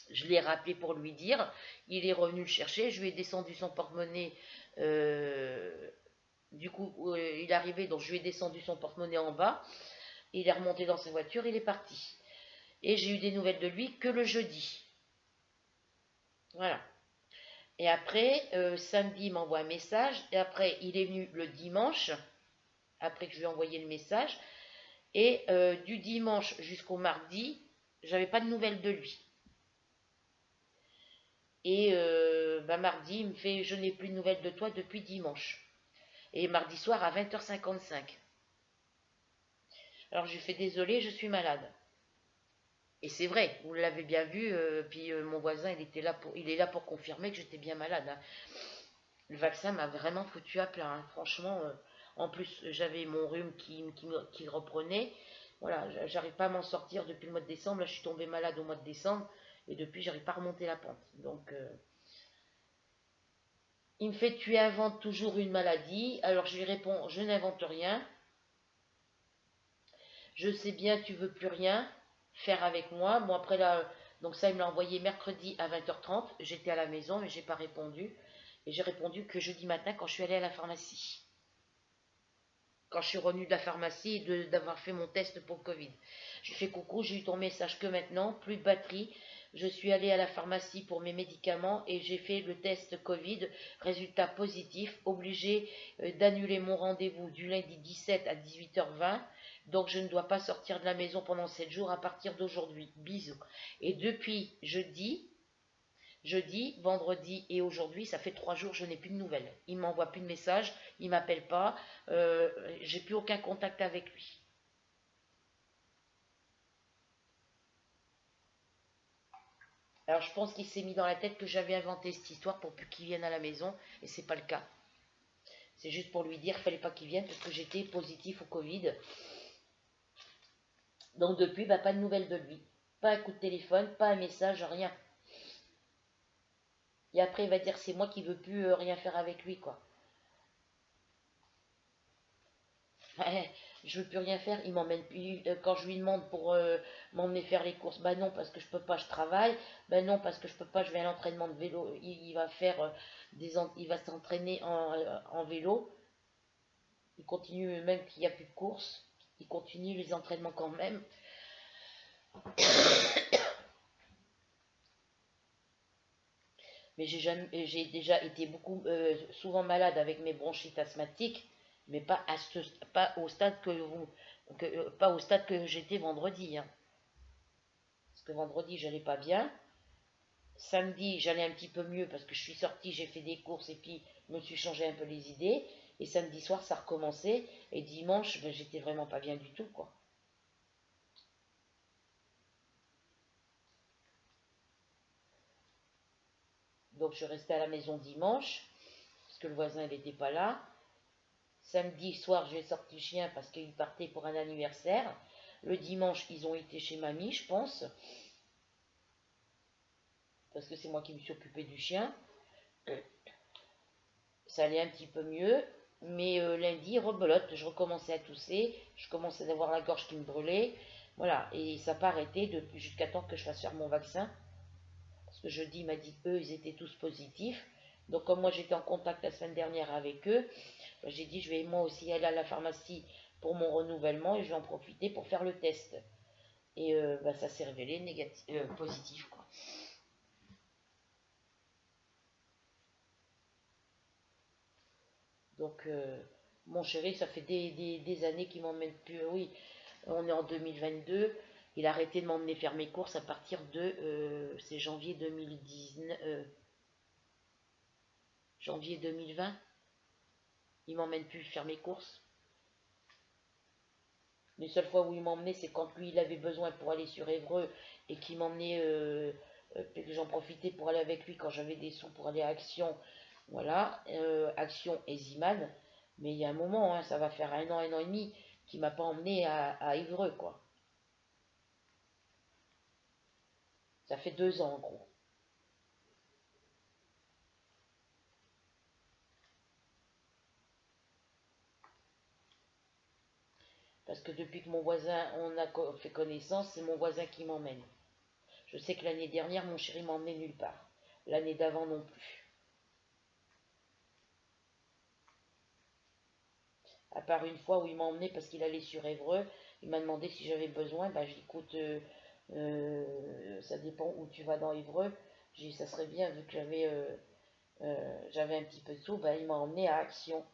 je l'ai rappelé pour lui dire. Il est revenu le chercher. Je lui ai descendu son porte-monnaie. euh, du coup, il est arrivé, donc je lui ai descendu son porte-monnaie en bas. Il est remonté dans sa voiture, il est parti. Et j'ai eu des nouvelles de lui que le jeudi. Voilà. Et après, samedi, il m'envoie un message. Et après, il est venu le dimanche, après que je lui ai envoyé le message. Et du dimanche jusqu'au mardi, j'avais pas de nouvelles de lui. Et bah, mardi, il me fait je n'ai plus de nouvelles de toi depuis dimanche. Et mardi soir à 20h55. Alors je lui fais désolé, je suis malade. Et c'est vrai, vous l'avez bien vu, puis mon voisin, il est là pour confirmer que j'étais bien malade, hein. Le vaccin m'a vraiment foutu à plat, hein. Franchement, en plus, j'avais mon rhume qui reprenait. Voilà, j'arrive pas à m'en sortir depuis le mois de décembre. Là, je suis tombée malade au mois de décembre. Et depuis, j'arrive pas à remonter la pente. Donc, il me fait, tu inventes toujours une maladie. Alors, je lui réponds, je n'invente rien. Je sais bien, tu veux plus rien faire avec moi. Bon, après là, donc ça, il me l'a envoyé mercredi à 20h30. J'étais à la maison, mais j'ai pas répondu. Et j'ai répondu que jeudi matin quand je suis allée à la pharmacie. Quand je suis revenue de la pharmacie et d'avoir fait mon test pour le Covid. Je lui fais coucou, j'ai eu ton message que maintenant, plus de batterie. Je suis allée à la pharmacie pour mes médicaments et j'ai fait le test Covid. Résultat positif, obligé d'annuler mon rendez-vous du lundi 17 à 18h20. Donc je ne dois pas sortir de la maison pendant 7 jours à partir d'aujourd'hui. Bisous. Et depuis jeudi, vendredi et aujourd'hui, ça fait 3 jours, je n'ai plus de nouvelles. Il ne m'envoie plus de messages, il ne m'appelle pas, j'ai plus aucun contact avec lui. Alors je pense qu'il s'est mis dans la tête que j'avais inventé cette histoire pour plus qu'il vienne à la maison, et c'est pas le cas. C'est juste pour lui dire qu'il fallait pas qu'il vienne parce que j'étais positif au Covid. Donc depuis, bah, pas de nouvelles de lui. Pas un coup de téléphone, pas un message, rien. Et après, il va dire c'est moi qui veux plus rien faire avec lui, quoi. Je veux plus rien faire, il m'emmène plus. Quand je lui demande pour m'emmener faire les courses, bah non parce que je peux pas, je travaille. Bah non parce que je peux pas, je vais à l'entraînement de vélo. Il va faire il va s'entraîner en vélo. Il continue même qu'il n'y a plus de courses. Il continue les entraînements quand même. Mais j'ai déjà été souvent malade avec mes bronchites asthmatiques, mais pas au stade Pas au stade que j'étais vendredi, hein. Parce que vendredi, j'allais pas bien. Samedi, j'allais un petit peu mieux parce que je suis sortie, j'ai fait des courses et puis je me suis changé un peu les idées. Et samedi soir, ça recommençait. Et dimanche, ben, j'étais vraiment pas bien du tout, quoi. Donc je restais à la maison dimanche, parce que le voisin n'était pas là. Samedi soir, j'ai sorti le chien parce qu'il partait pour un anniversaire. Le dimanche, ils ont été chez mamie, je pense, parce que c'est moi qui me suis occupée du chien. Ça allait un petit peu mieux, mais lundi, rebelote, je recommençais à tousser, je commençais à avoir la gorge qui me brûlait, voilà, et ça n'a pas arrêté jusqu'à temps que je fasse faire mon vaccin, parce que jeudi, il m'a dit eux, ils étaient tous positifs, donc comme moi j'étais en contact la semaine dernière avec eux, ben, j'ai dit je vais moi aussi aller à la pharmacie pour mon renouvellement et je vais en profiter pour faire le test. Et ben, ça s'est révélé négatif, positif, quoi. Donc, mon chéri, ça fait des années qu'il m'emmène plus. Oui, on est en 2022. Il a arrêté de m'emmener faire mes courses à partir de c'est janvier 2019, janvier 2020. Il m'emmène plus faire mes courses. Les seules fois où il m'emmenait, c'est quand lui il avait besoin pour aller sur Évreux et qu'il m'emmenait, que j'en profitais pour aller avec lui quand j'avais des sous pour aller à Action. Voilà, Action et Ziman. Mais il y a un moment, hein, ça va faire un an et demi, qu'il m'a pas emmené à Évreux, quoi. Ça fait 2 ans en gros. Parce que depuis que mon voisin, on a fait connaissance, c'est mon voisin qui m'emmène. Je sais que l'année dernière, mon chéri m'a emmené nulle part. L'année d'avant non plus. À part une fois où il m'a emmené parce qu'il allait sur Évreux, il m'a demandé si j'avais besoin. Bah, j'ai dit, écoute, ça dépend où tu vas dans Évreux. J'ai dit, ça serait bien, vu que j'avais un petit peu de sous, bah, il m'a emmené à Action.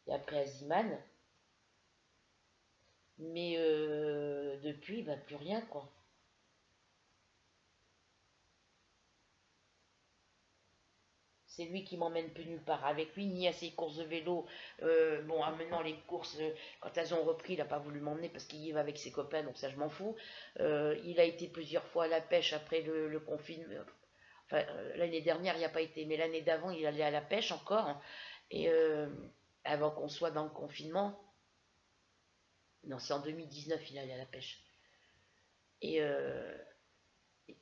Et après à Ziman. Mais depuis, bah, plus rien, quoi. C'est lui qui m'emmène plus nulle part avec lui, ni à ses courses de vélo. Bon, maintenant les courses, quand elles ont repris, il n'a pas voulu m'emmener parce qu'il y va avec ses copains, donc ça je m'en fous. Il a été plusieurs fois à la pêche après le confinement. Enfin, l'année dernière, il n'y a pas été, mais l'année d'avant, il allait à la pêche encore. Et avant qu'on soit dans le confinement, non, c'est en 2019, il allait à la pêche. Et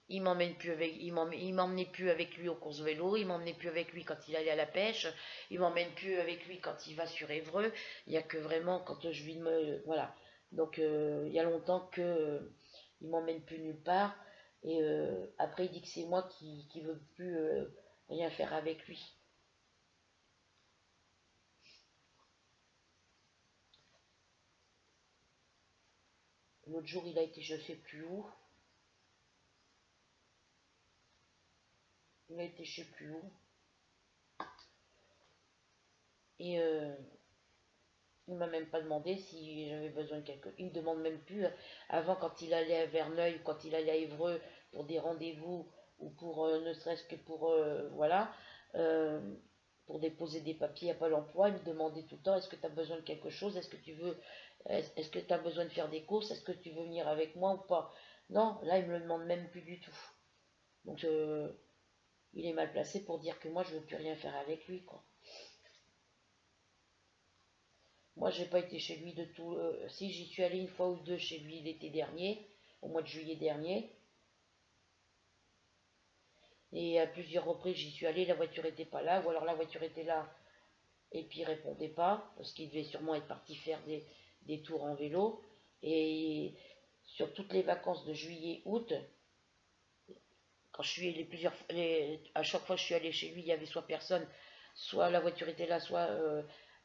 il m'emmenait plus avec lui aux courses vélo, il m'emmenait plus avec lui quand il allait à la pêche, il m'emmène plus avec lui quand il va sur Évreux. Il y a que vraiment quand je lui me voilà. Donc il y a longtemps que il m'emmène plus nulle part. Et après il dit que c'est moi qui veut plus rien faire avec lui. L'autre jour il a été je sais plus où, il a été je sais plus où. Et il m'a même pas demandé si j'avais besoin de quelque chose. Il me demande même plus. Avant, quand il allait à Verneuil, quand il allait à Évreux pour des rendez-vous ou pour ne serait-ce que pour voilà, euh, pour déposer des papiers à Pôle Emploi, il me demandait tout le temps est-ce que tu as besoin de quelque chose, est-ce que tu as besoin de faire des courses, est-ce que tu veux venir avec moi ou pas. Non, là il me le demande même plus du tout. Donc il est mal placé pour dire que moi je veux plus rien faire avec lui, quoi. Moi, j'ai pas été chez lui de tout. Si j'y suis allée une fois ou deux chez lui l'été dernier, au mois de juillet dernier, et à plusieurs reprises j'y suis allée, la voiture était pas là, ou alors la voiture était là et puis il répondait pas, parce qu'il devait sûrement être parti faire des tours en vélo. Et sur toutes les vacances de juillet, août, quand je suis allée à chaque fois que je suis allée chez lui, il y avait soit personne, soit la voiture était là, soit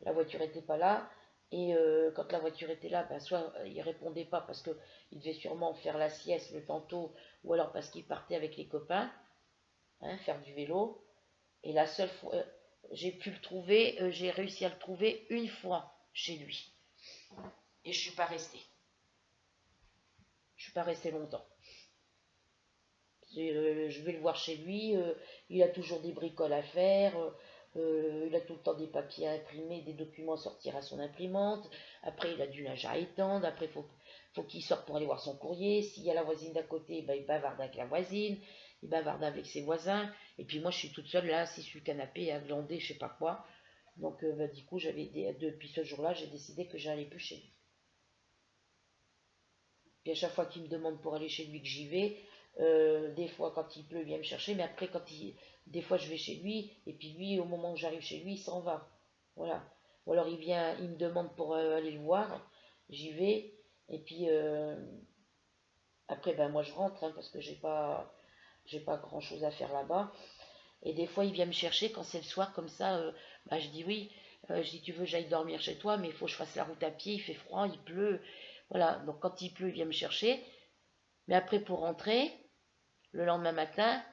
la voiture était pas là. Et quand la voiture était là, ben, soit il répondait pas parce qu'il devait sûrement faire la sieste le tantôt, ou alors parce qu'il partait avec les copains, hein, faire du vélo. Et la seule fois, j'ai pu le trouver, j'ai réussi à le trouver une fois chez lui. Et je suis pas restée. Je suis pas restée longtemps. Je vais le voir chez lui, il a toujours des bricoles à faire, il a tout le temps des papiers à imprimer, des documents à sortir à son imprimante, après il a du linge à étendre, après faut qu'il sorte pour aller voir son courrier, s'il y a la voisine d'à côté, ben, il bavarde avec la voisine, il bavarde avec ses voisins, et puis moi je suis toute seule là, assise sur le canapé, à glander, je sais pas quoi, donc ben, du coup depuis ce jour-là, j'ai décidé que j'allais plus chez lui. Puis à chaque fois qu'il me demande pour aller chez lui que j'y vais, des fois quand il pleut, il vient me chercher, mais après des fois je vais chez lui, et puis lui, au moment où j'arrive chez lui, il s'en va. Voilà. Ou alors il me demande pour aller le voir, j'y vais, et puis après ben moi je rentre, hein, parce que j'ai pas grand chose à faire là-bas. Et des fois il vient me chercher quand c'est le soir comme ça, bah, je dis oui, je dis tu veux que j'aille dormir chez toi, mais il faut que je fasse la route à pied, il fait froid, il pleut. Voilà, donc quand il pleut, il vient me chercher. Mais après, pour rentrer, le lendemain matin,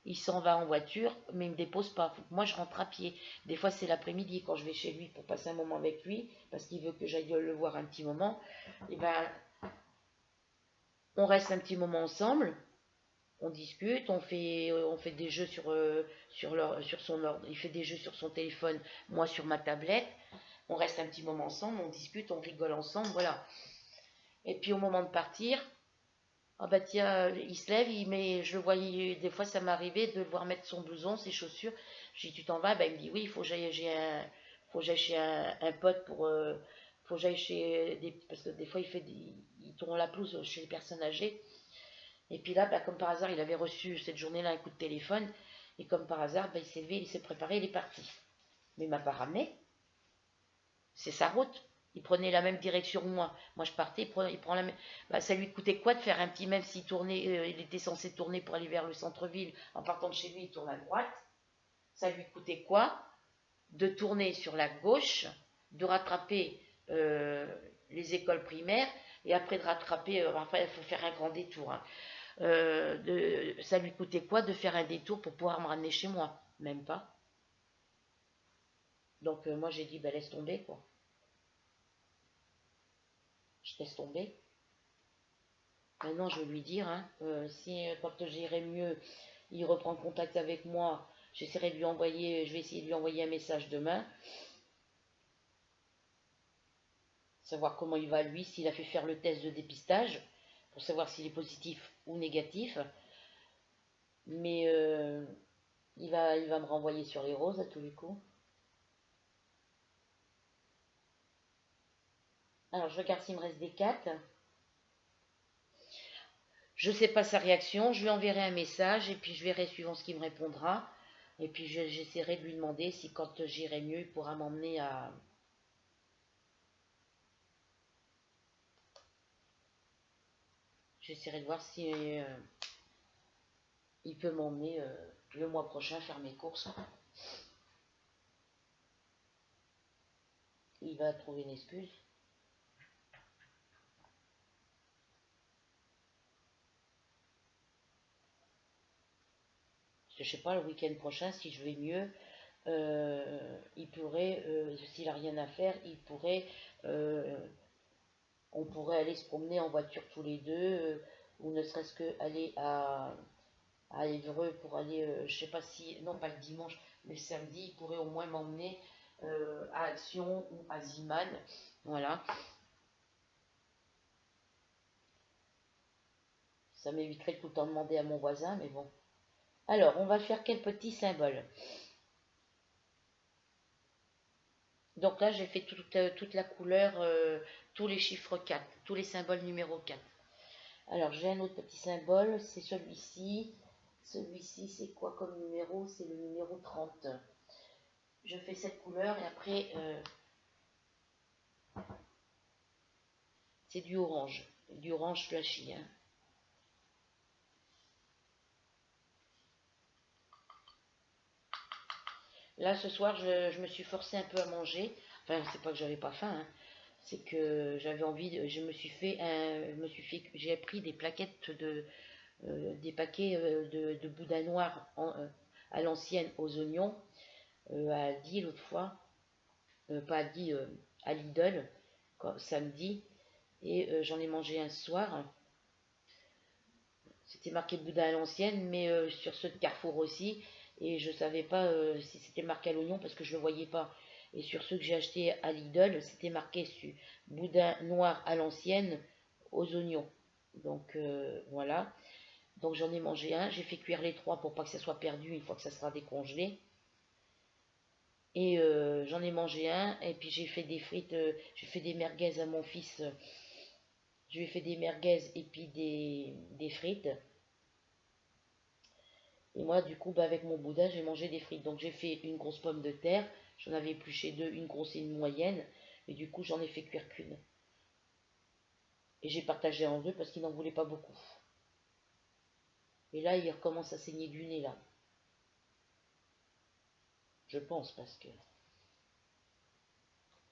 il s'en va en voiture, mais il ne me dépose pas. Faut que moi, je rentre à pied. Des fois, c'est l'après-midi quand je vais chez lui pour passer un moment avec lui, parce qu'il veut que j'aille le voir un petit moment. Et ben, on reste un petit moment ensemble, on discute, on fait des jeux sur son ordre. Il fait des jeux sur son téléphone, moi sur ma tablette. On reste un petit moment ensemble, on discute, on rigole ensemble, voilà. Et puis au moment de partir, ah bah tiens, il se lève, je le voyais, des fois ça m'arrivait de le voir mettre son blouson, ses chaussures. Je dis tu t'en vas, bah, il me dit oui, il faut que faut que j'aille chez un pote faut que j'aille chez parce que des fois il tourne la pelouse chez les personnes âgées. Et puis là, bah, comme par hasard, il avait reçu cette journée-là un coup de téléphone, et comme par hasard, bah, il s'est levé, il s'est préparé, il est parti. Mais il m'a pas ramené, c'est sa route. Il prenait la même direction que moi. Moi, je partais, il prend la même. Bah, ça lui coûtait quoi de faire un petit, même s'il tournait, il était censé tourner pour aller vers le centre-ville. En partant de chez lui, il tourne à droite. Ça lui coûtait quoi de tourner sur la gauche, de rattraper les écoles primaires et après de rattraper. Enfin, il faut faire un grand détour. Hein. Ça lui coûtait quoi de faire un détour pour pouvoir me ramener chez moi? Même pas. Donc, moi, j'ai dit, bah, laisse tomber, quoi. Je laisse tomber. Maintenant, je vais lui dire, hein, si quand j'irai mieux, il reprend contact avec moi, je vais essayer de lui envoyer un message demain, savoir comment il va lui, s'il a fait faire le test de dépistage, pour savoir s'il est positif ou négatif. Mais il va me renvoyer sur les roses à tous les coups. Alors, je regarde s'il me reste des 4. Je ne sais pas sa réaction, je lui enverrai un message et puis je verrai suivant ce qu'il me répondra. Et puis j'essaierai de lui demander si quand j'irai mieux, il pourra m'emmener à... J'essaierai de voir si il peut m'emmener le mois prochain faire mes courses. Il va trouver une excuse. Parce que je sais pas, le week-end prochain, si je vais mieux, il pourrait, s'il n'a rien à faire, on pourrait aller se promener en voiture tous les deux, ou ne serait-ce que aller à Évreux pour aller, je sais pas si, non pas le dimanche, mais le samedi, il pourrait au moins m'emmener à Action ou à Ziman. Voilà, ça m'éviterait de tout le temps demander à mon voisin, mais bon. Alors, on va faire quel petit symbole? Donc là, j'ai fait toute la couleur, tous les chiffres 4, tous les symboles numéro 4. Alors, j'ai un autre petit symbole, c'est celui-ci. Celui-ci, c'est quoi comme numéro? C'est le numéro 30. Je fais cette couleur et après, c'est du orange flashy. Hein. Là, ce soir, je me suis forcée un peu à manger. Enfin, c'est pas que j'avais pas faim, hein. C'est que j'avais envie, j'ai pris des plaquettes des paquets de boudin noir à l'ancienne aux oignons à Aldi l'autre fois, pas Aldi, à Lidl, samedi, et j'en ai mangé un ce soir. c'était marqué boudin à l'ancienne, mais sur ceux de Carrefour aussi. Et je savais pas si c'était marqué à l'oignon parce que je le voyais pas. Et sur ceux que j'ai achetés à Lidl, c'était marqué sur boudin noir à l'ancienne aux oignons. Donc voilà. Donc j'en ai mangé un. J'ai fait cuire les trois pour pas que ça soit perdu une fois que ça sera décongelé. Et j'en ai mangé un. Et puis j'ai fait des frites. J'ai fait des merguez à mon fils. Je lui ai fait des merguez et puis des frites. Et moi, du coup, bah, avec mon boudin, j'ai mangé des frites. Donc j'ai fait une grosse pomme de terre. J'en avais épluché deux, une grosse et une moyenne. Et du coup, j'en ai fait cuire qu'une. Et j'ai partagé en deux parce qu'il n'en voulait pas beaucoup. Et là, il recommence à saigner du nez, là. Je pense, parce que...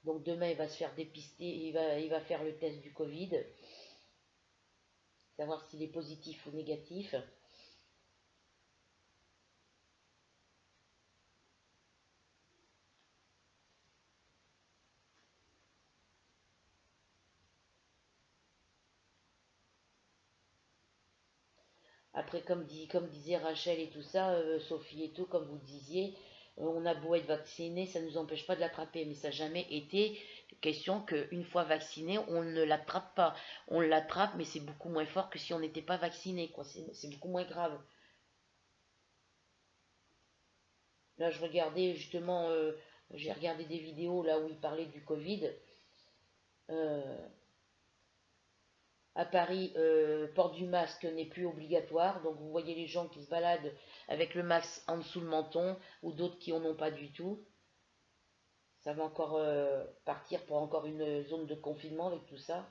Donc demain, il va se faire dépister, il va faire le test du Covid. Savoir s'il est positif ou négatif. Après, comme disait Rachel et tout ça, Sophie et tout, comme vous disiez, on a beau être vacciné, ça ne nous empêche pas de l'attraper. Mais ça n'a jamais été question qu'une fois vacciné, on ne l'attrape pas. On l'attrape, mais c'est beaucoup moins fort que si on n'était pas vacciné, quoi. C'est beaucoup moins grave. Là, je regardais justement, j'ai regardé des vidéos là où il parlait du Covid. Euh, À Paris, port du masque n'est plus obligatoire. Donc vous voyez les gens qui se baladent avec le masque en dessous le menton ou d'autres qui en ont pas du tout. Ça va encore partir pour encore une zone de confinement avec tout ça.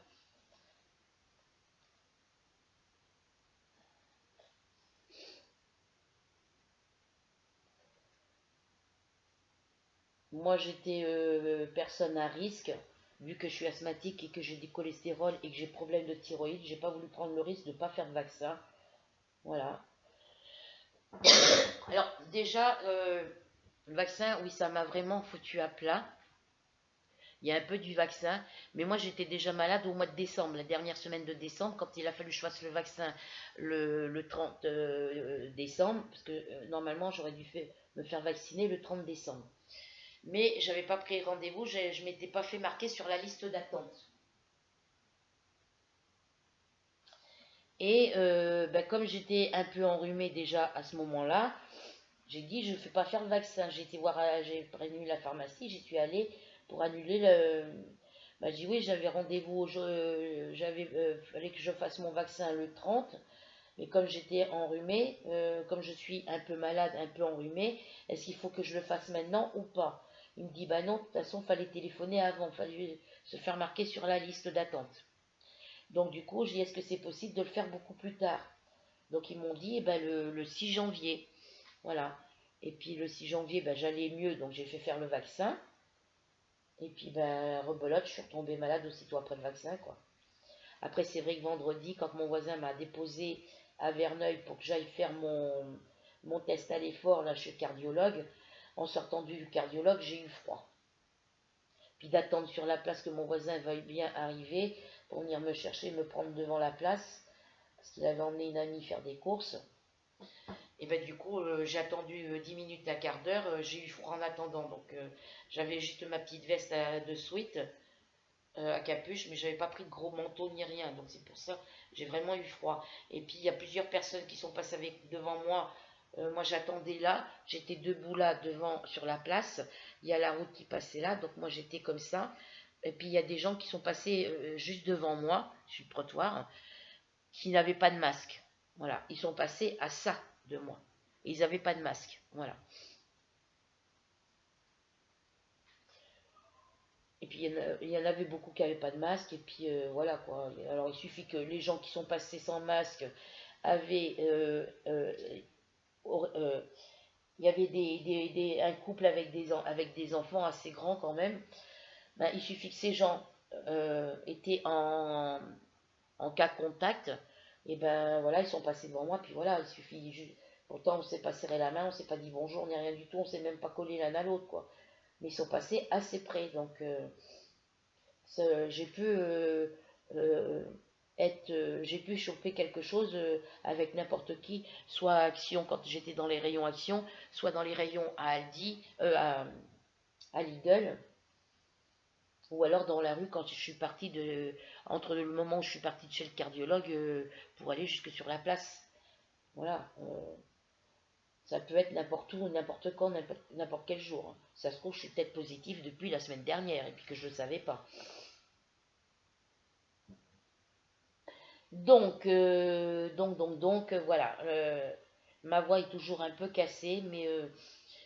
Moi j'étais personne à risque. Vu que je suis asthmatique et que j'ai du cholestérol et que j'ai problème de thyroïde, j'ai pas voulu prendre le risque de ne pas faire de vaccin. Voilà. Alors déjà, le vaccin, oui, ça m'a vraiment foutu à plat. Il y a un peu du vaccin, mais moi j'étais déjà malade au mois de décembre, la dernière semaine de décembre, quand il a fallu que je fasse le vaccin le 30 décembre, parce que normalement j'aurais dû me faire vacciner le 30 décembre. Mais j'avais pas pris rendez-vous, je m'étais pas fait marquer sur la liste d'attente. Et ben, comme j'étais un peu enrhumée déjà à ce moment-là, j'ai dit je ne fais pas faire le vaccin. J'ai été voir, j'ai prévenu la pharmacie, j'y suis allée pour annuler le. Bah, j'ai dit oui, j'avais rendez-vous, fallait que je fasse mon vaccin le 30, mais comme j'étais enrhumée, comme je suis un peu malade, un peu enrhumée, est-ce qu'il faut que je le fasse maintenant ou pas? Il me dit bah non, de toute façon, fallait téléphoner avant, fallait se faire marquer sur la liste d'attente. Donc du coup, je dis est-ce que c'est possible de le faire beaucoup plus tard? Donc ils m'ont dit eh ben, le 6 janvier. Voilà. Et puis le 6 janvier, ben, j'allais mieux, donc j'ai fait faire le vaccin. Et puis ben rebelote, je suis retombée malade aussitôt après le vaccin, quoi. Après, c'est vrai que vendredi, quand mon voisin m'a déposé à Verneuil pour que j'aille faire mon test à l'effort là chez le cardiologue, en sortant du cardiologue, j'ai eu froid. Puis d'attendre sur la place que mon voisin veuille bien arriver pour venir me chercher, me prendre devant la place, parce qu'il avait emmené une amie faire des courses. Et ben du coup, j'ai attendu 10 minutes, un quart d'heure, j'ai eu froid en attendant. Donc j'avais juste ma petite veste de sweat à capuche, mais j'avais pas pris de gros manteau ni rien. Donc c'est pour ça j'ai vraiment eu froid. Et puis il y a plusieurs personnes qui sont passées devant moi. Moi j'attendais là, j'étais debout là devant sur la place. Il y a la route qui passait là, donc moi j'étais comme ça. Et puis il y a des gens qui sont passés juste devant moi, sur le trottoir, qui n'avaient pas de masque. Voilà, ils sont passés à ça de moi. Et ils n'avaient pas de masque. Voilà. Et puis il y en avait beaucoup qui n'avaient pas de masque. Et puis voilà quoi. Alors il suffit que les gens qui sont passés sans masque avaient. Il y avait un couple avec des enfants assez grands quand même. Ben, il suffit que ces gens étaient en cas contact. Et ben voilà, ils sont passés devant moi. Puis voilà, il suffit juste. Pourtant, on ne s'est pas serré la main, on ne s'est pas dit bonjour, ni rien du tout, on ne s'est même pas collé l'un à l'autre, quoi. Mais ils sont passés assez près, donc j'ai pu euh, j'ai pu choper quelque chose avec n'importe qui, soit à Action quand j'étais dans les rayons Action, soit dans les rayons à Aldi, à Lidl, ou alors dans la rue quand je suis partie entre le moment où je suis partie de chez le cardiologue pour aller jusque sur la place. Voilà, ça peut être n'importe où, n'importe quand, n'importe quel jour. Ça se trouve, je suis peut-être positive depuis la semaine dernière et puis que je ne le savais pas. Donc, voilà. Ma voix est toujours un peu cassée, mais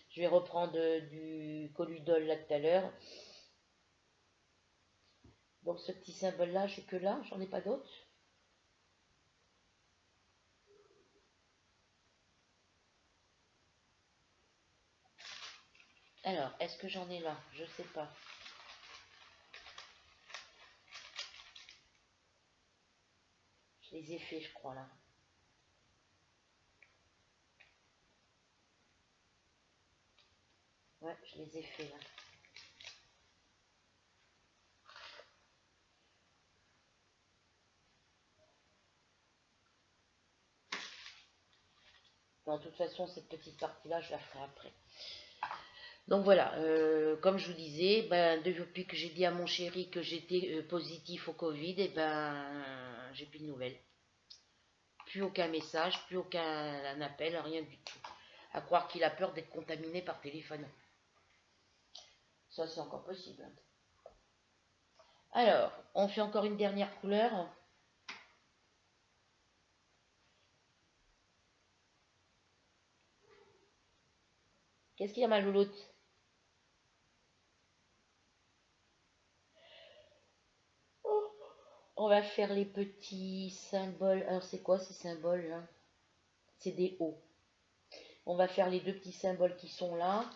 je vais reprendre du Coludol là tout à l'heure. Donc ce petit symbole-là, j'ai que là, j'en ai pas d'autres. Alors, est-ce que j'en ai là? Je sais pas. Je les ai faits, je crois, là. Ouais, je les ai faits, là. Bon, de toute façon, cette petite partie-là, je la ferai après. Donc voilà, comme je vous disais, ben, depuis que j'ai dit à mon chéri que j'étais positif au Covid, et ben, j'ai plus de nouvelles. Plus aucun message, plus aucun appel, rien du tout. À croire qu'il a peur d'être contaminé par téléphone. Ça, c'est encore possible. Alors, on fait encore une dernière couleur. Qu'est-ce qu'il y a, ma louloute? On va faire les petits symboles. Alors, c'est quoi ces symboles là? C'est des O. On va faire les deux petits symboles qui sont là.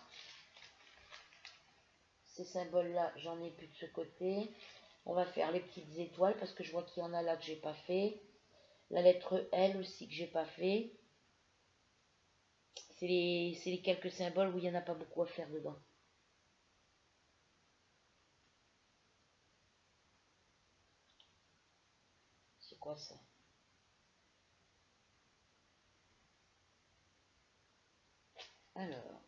Ces symboles-là, j'en ai plus de ce côté. On va faire les petites étoiles parce que je vois qu'il y en a là que j'ai pas fait. La lettre L aussi que j'ai pas fait. C'est les quelques symboles où il n'y en a pas beaucoup à faire dedans. C'est quoi ça? Alors.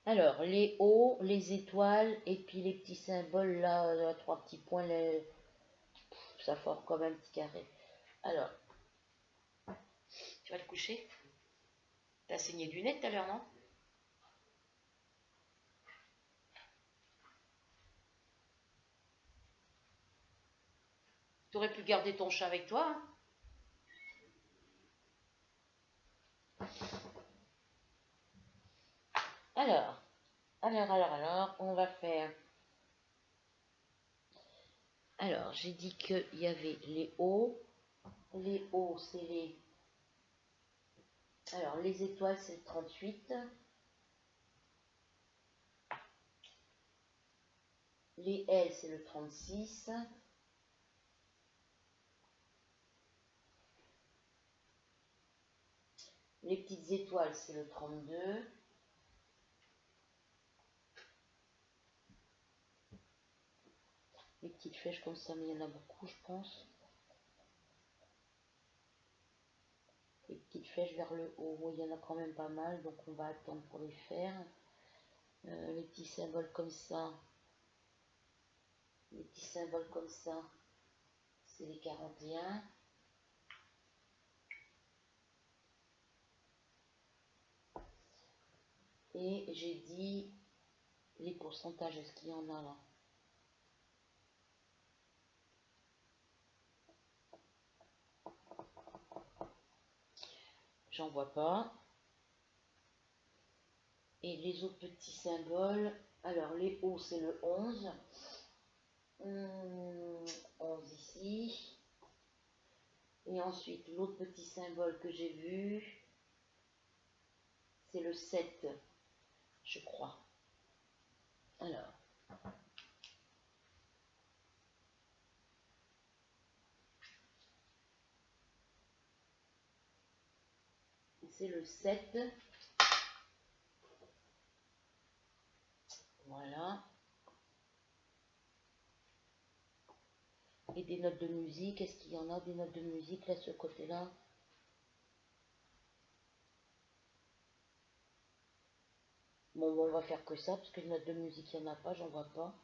Alors, les O, les étoiles, et puis les petits symboles là, trois petits points, ça forme comme un petit carré. Alors, tu vas te coucher? T'as saigné du nez tout à l'heure, non? T'aurais pu garder ton chat avec toi, hein? Alors, on va faire. Alors, j'ai dit qu'il y avait les O. Les O, c'est les. Alors, les étoiles, c'est le 38. Les L, c'est le 36. Les petites étoiles, c'est le 32. Les petites flèches comme ça, mais il y en a beaucoup, je pense. Les petites flèches vers le haut, il y en a quand même pas mal, donc on va attendre pour les faire. Les petits symboles comme ça. Les petits symboles comme ça, c'est les 41. Et j'ai dit les pourcentages, est-ce qu'il y en a là? J'en vois pas. Et les autres petits symboles, alors les hauts c'est le 11. 11 ici. Et ensuite l'autre petit symbole que j'ai vu, c'est le 7, je crois. Alors. c'est le 7. Voilà. Et des notes de musique. Est-ce qu'il y en a des notes de musique là, ce côté-là? Bon, on va faire que ça, parce que les notes de musique, il n'y en a pas, j'en vois pas.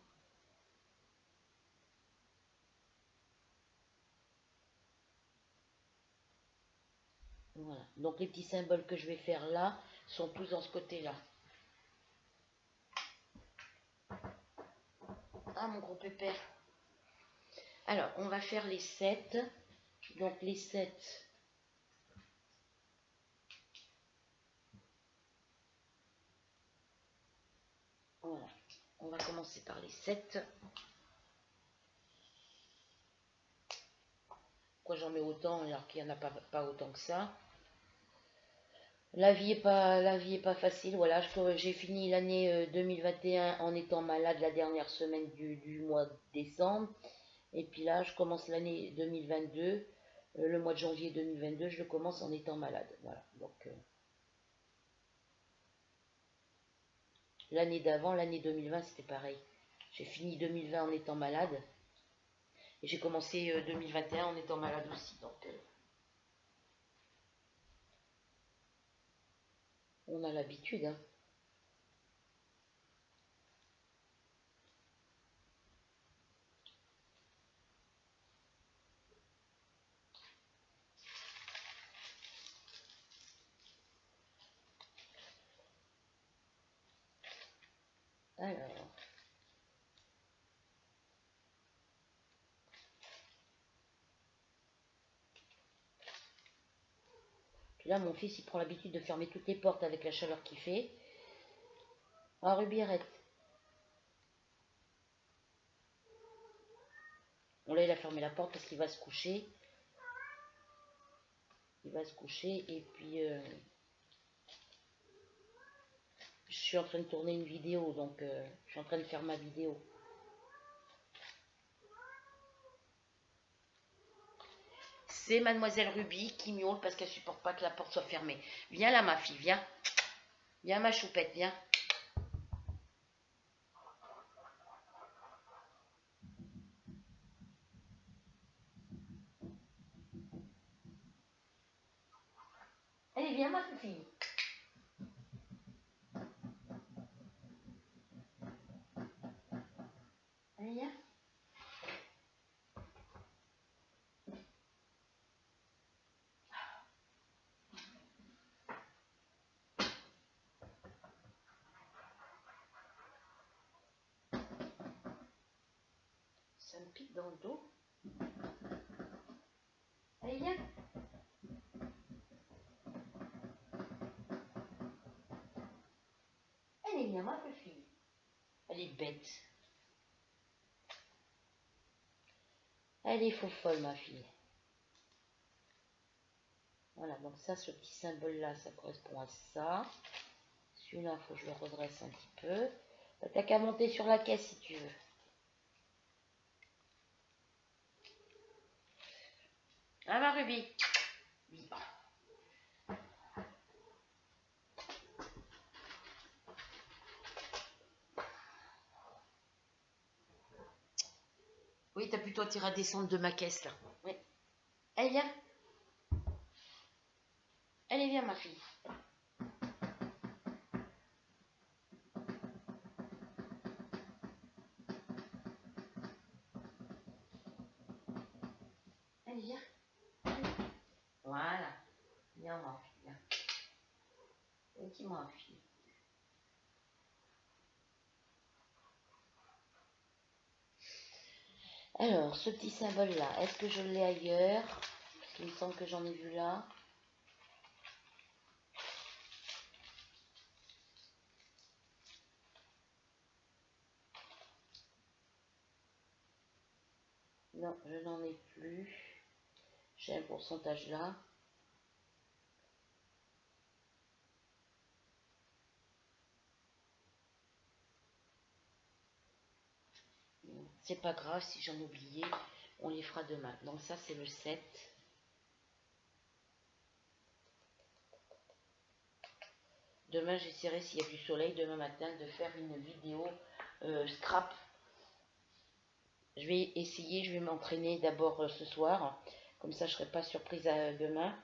Voilà. Donc les petits symboles que je vais faire là sont tous dans ce côté-là. Ah, mon gros pépère. Alors, on va faire les 7. Donc les 7. Voilà. On va commencer par les 7. Pourquoi j'en mets autant alors qu'il n'y en a pas autant que ça? La vie est pas facile. Voilà, j'ai fini l'année 2021 en étant malade la dernière semaine du mois de décembre. Et puis là, je commence l'année 2022. Le mois de janvier 2022, je le commence en étant malade. Voilà. Donc l'année d'avant, l'année 2020, c'était pareil. J'ai fini 2020 en étant malade. Et j'ai commencé 2021 en étant malade aussi. Donc on a l'habitude, hein. Alors, puis là, mon fils, il prend l'habitude de fermer toutes les portes avec la chaleur qu'il fait. Ah, Ruby, arrête. Bon, là, il a fermé la porte parce qu'il va se coucher. Il va se coucher et puis je suis en train de tourner une vidéo, donc je suis en train de faire ma vidéo. C'est Mademoiselle Ruby qui miaule parce qu'elle supporte pas que la porte soit fermée. Viens là, ma fille, viens. Viens, ma choupette, viens. Allez, viens, ma fille. Allez, viens. Ça me pique dans le dos. Allez, viens. Allez, viens, ma fille. Elle est bête. Elle est faux folle, ma fille. Voilà, donc ça, ce petit symbole-là, ça correspond à ça. Celui-là, il faut que je le redresse un petit peu. Bah, t'as qu'à monter sur la caisse si tu veux. Ah, ma Ruby. Oui, t'as plutôt tiré à descendre de ma caisse, là. Oui. Allez, viens. Allez, viens, ma fille. Allez, viens. Allez. Voilà. Viens, ma fille, viens. Petit, ma fille. Alors, ce petit symbole-là, est-ce que je l'ai ailleurs? Parce qu'il me semble que j'en ai vu là. Non, je n'en ai plus. J'ai un pourcentage là. C'est pas grave si j'en ai oublié. On les fera demain. Donc ça, c'est le 7. Demain, j'essaierai, s'il y a du soleil, demain matin, de faire une vidéo scrap. Je vais essayer, je vais m'entraîner d'abord ce soir. Comme ça, je ne serai pas surprise demain.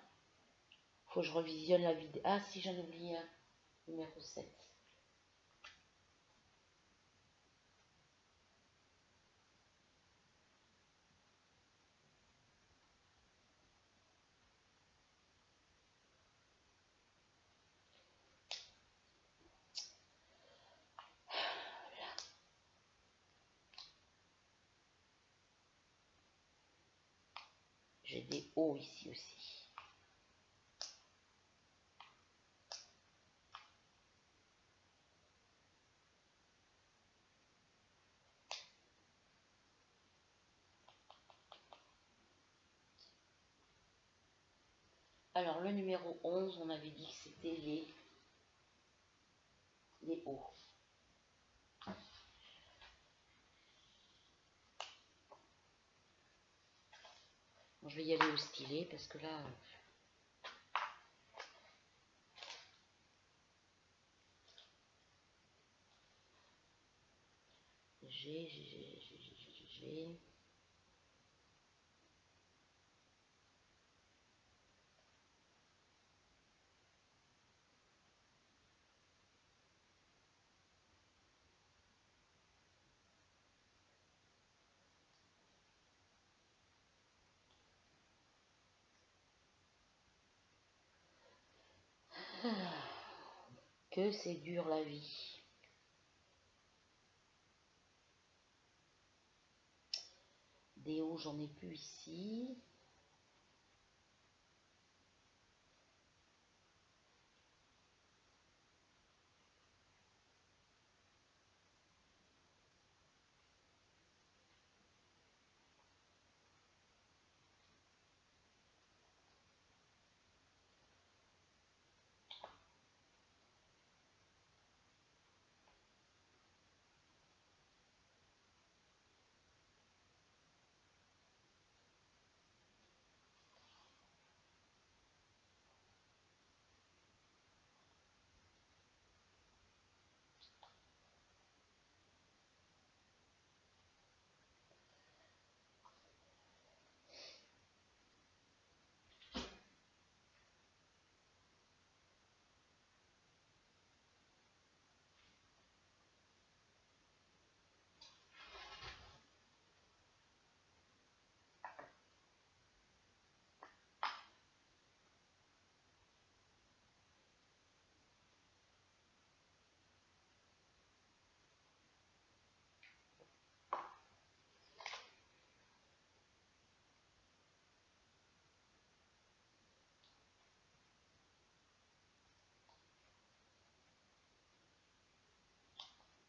Faut que je revisionne la vidéo. Ah, si, j'en oublie un. Numéro 7. J'ai des hauts ici aussi. Alors, le numéro 11, on avait dit que c'était les hauts. Bon, je vais y aller au stylet parce que là... j'ai... Que c'est dur la vie. Des hauts, j'en ai plus ici.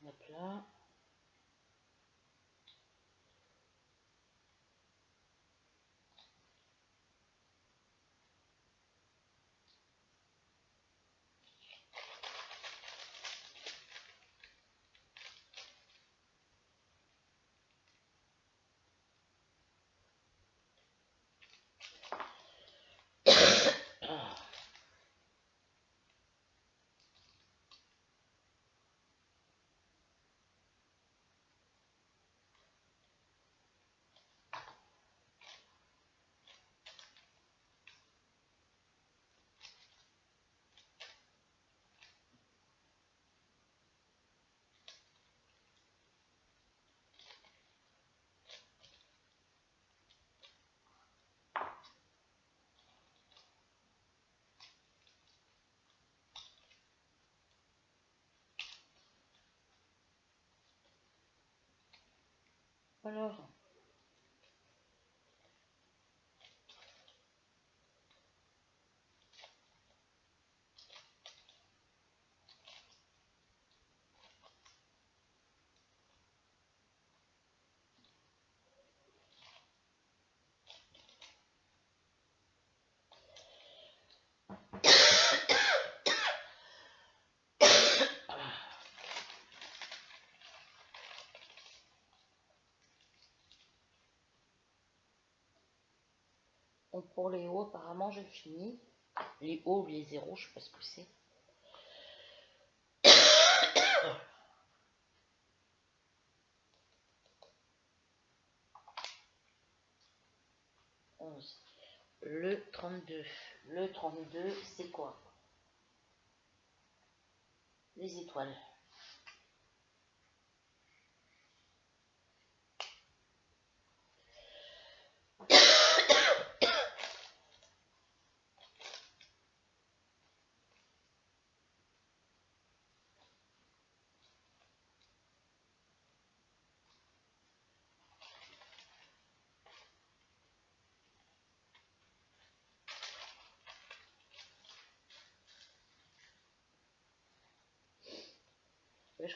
Hop là. Alors, donc pour les hauts, apparemment, je finis. Les hauts ou les zéros, je sais pas ce que c'est. 11. Le 32. Le 32, c'est quoi? Les étoiles.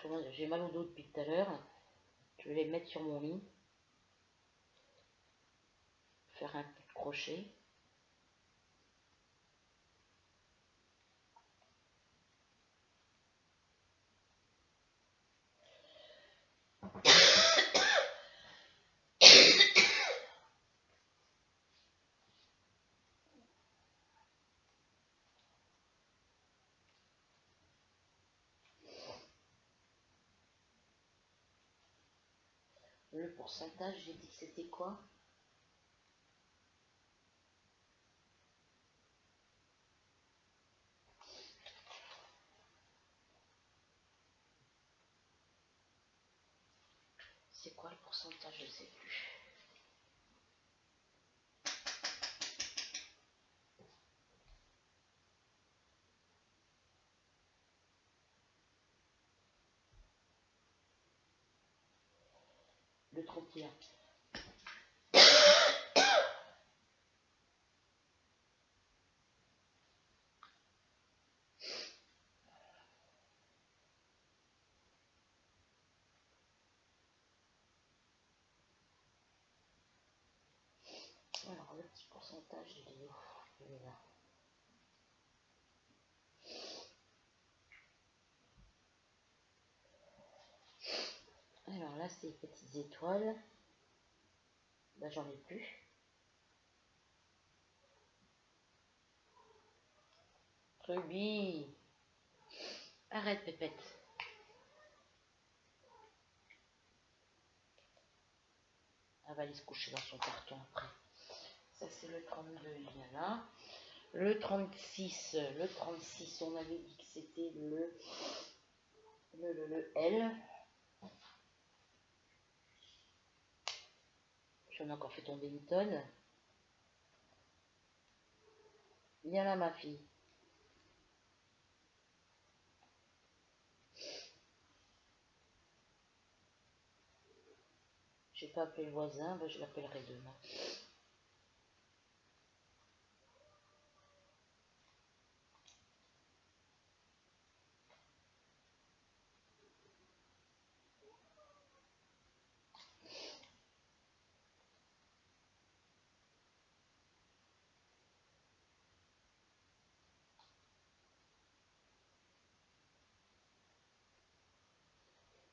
Là, j'ai mal au dos depuis tout à l'heure. Je vais les mettre sur mon lit. Faire un coup de crochet. Le pourcentage, j'ai dit que c'était quoi? C'est quoi le pourcentage? Je sais plus. Le 31. Alors, le petit pourcentage, il est là. Alors là, c'est les petites étoiles. Là, j'en ai plus. Ruby. Arrête, Pépette. Elle va aller se coucher dans son carton après. Ça, c'est le 32, il y a là. Le 36, on avait dit que c'était le L. J'en ai encore fait tomber une tonne. Viens là, ma fille. J'ai pas appelé le voisin, ben je l'appellerai demain.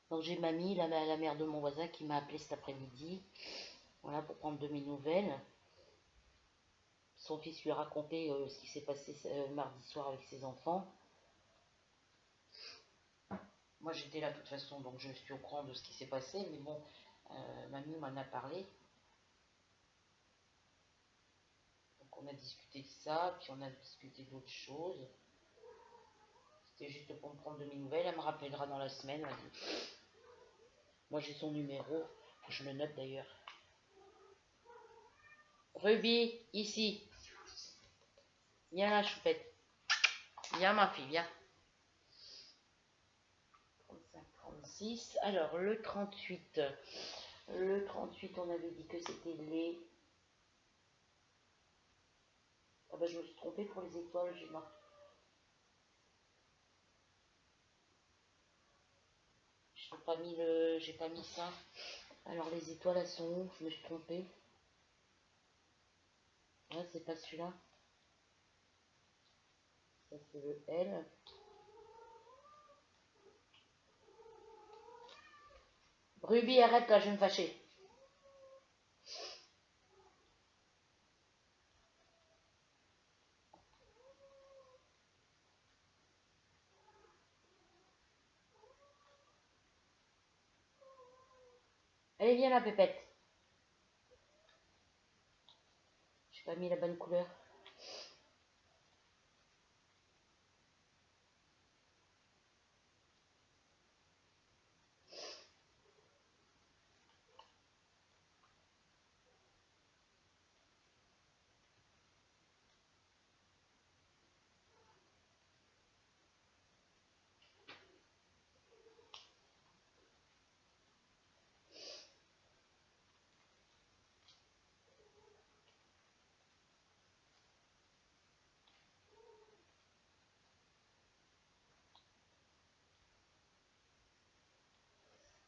Donc j'ai mamie, la mère de mon voisin, qui m'a appelé cet après-midi. Voilà, pour prendre de mes nouvelles. Son fils lui a raconté ce qui s'est passé mardi soir avec ses enfants. Moi j'étais là de toute façon, donc je suis au courant de ce qui s'est passé, mais bon, mamie m'en a parlé. Donc on a discuté de ça, puis on a discuté d'autres choses. C'était juste pour me prendre de mes nouvelles, elle me rappellera dans la semaine. Moi j'ai son numéro, faut que je le note d'ailleurs. Ruby, ici. Viens là, choupette. Viens ma fille, viens. 35, 36. Alors le 38. Le 38, on avait dit que c'était les... Ah ben je me suis trompée pour les étoiles, j'ai marqué. J'ai pas mis ça. Alors les étoiles, elles sont où? Je me suis trompée. Ouais, c'est pas celui-là. Ça c'est le L. Ruby, arrête là, je vais me fâcher. Allez, viens là, Pépette. J'ai pas mis la bonne couleur.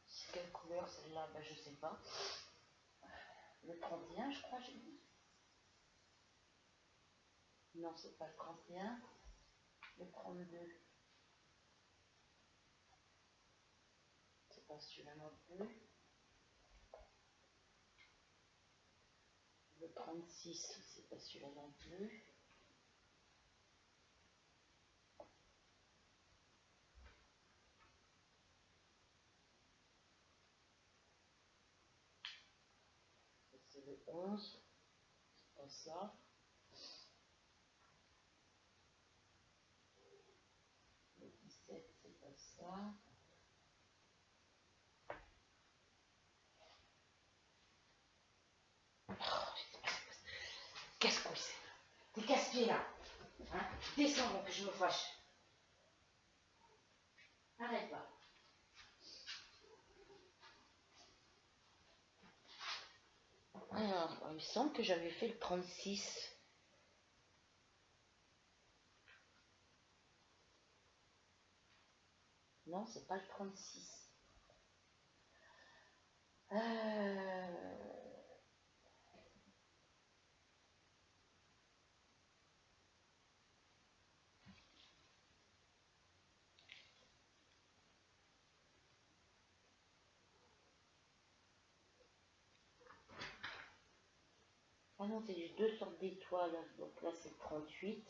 C'est quelle couleur celle-là? Ben, je sais pas. Le 31, je crois, j'ai dit. Non, c'est pas le 31. Le 32. C'est pas celui-là non plus. Le 36, c'est pas celui-là non plus. C'est le 11. C'est pas ça. Le 17, c'est pas ça. Casse-couille, c'est. T'es casse-pied là. Hein? Descends donc que je me fâche. Arrête pas. Alors, il me semble que j'avais fait le 36. Non, c'est pas le 36. Ah non, c'est juste deux sortes d'étoiles. Donc là, c'est le 38.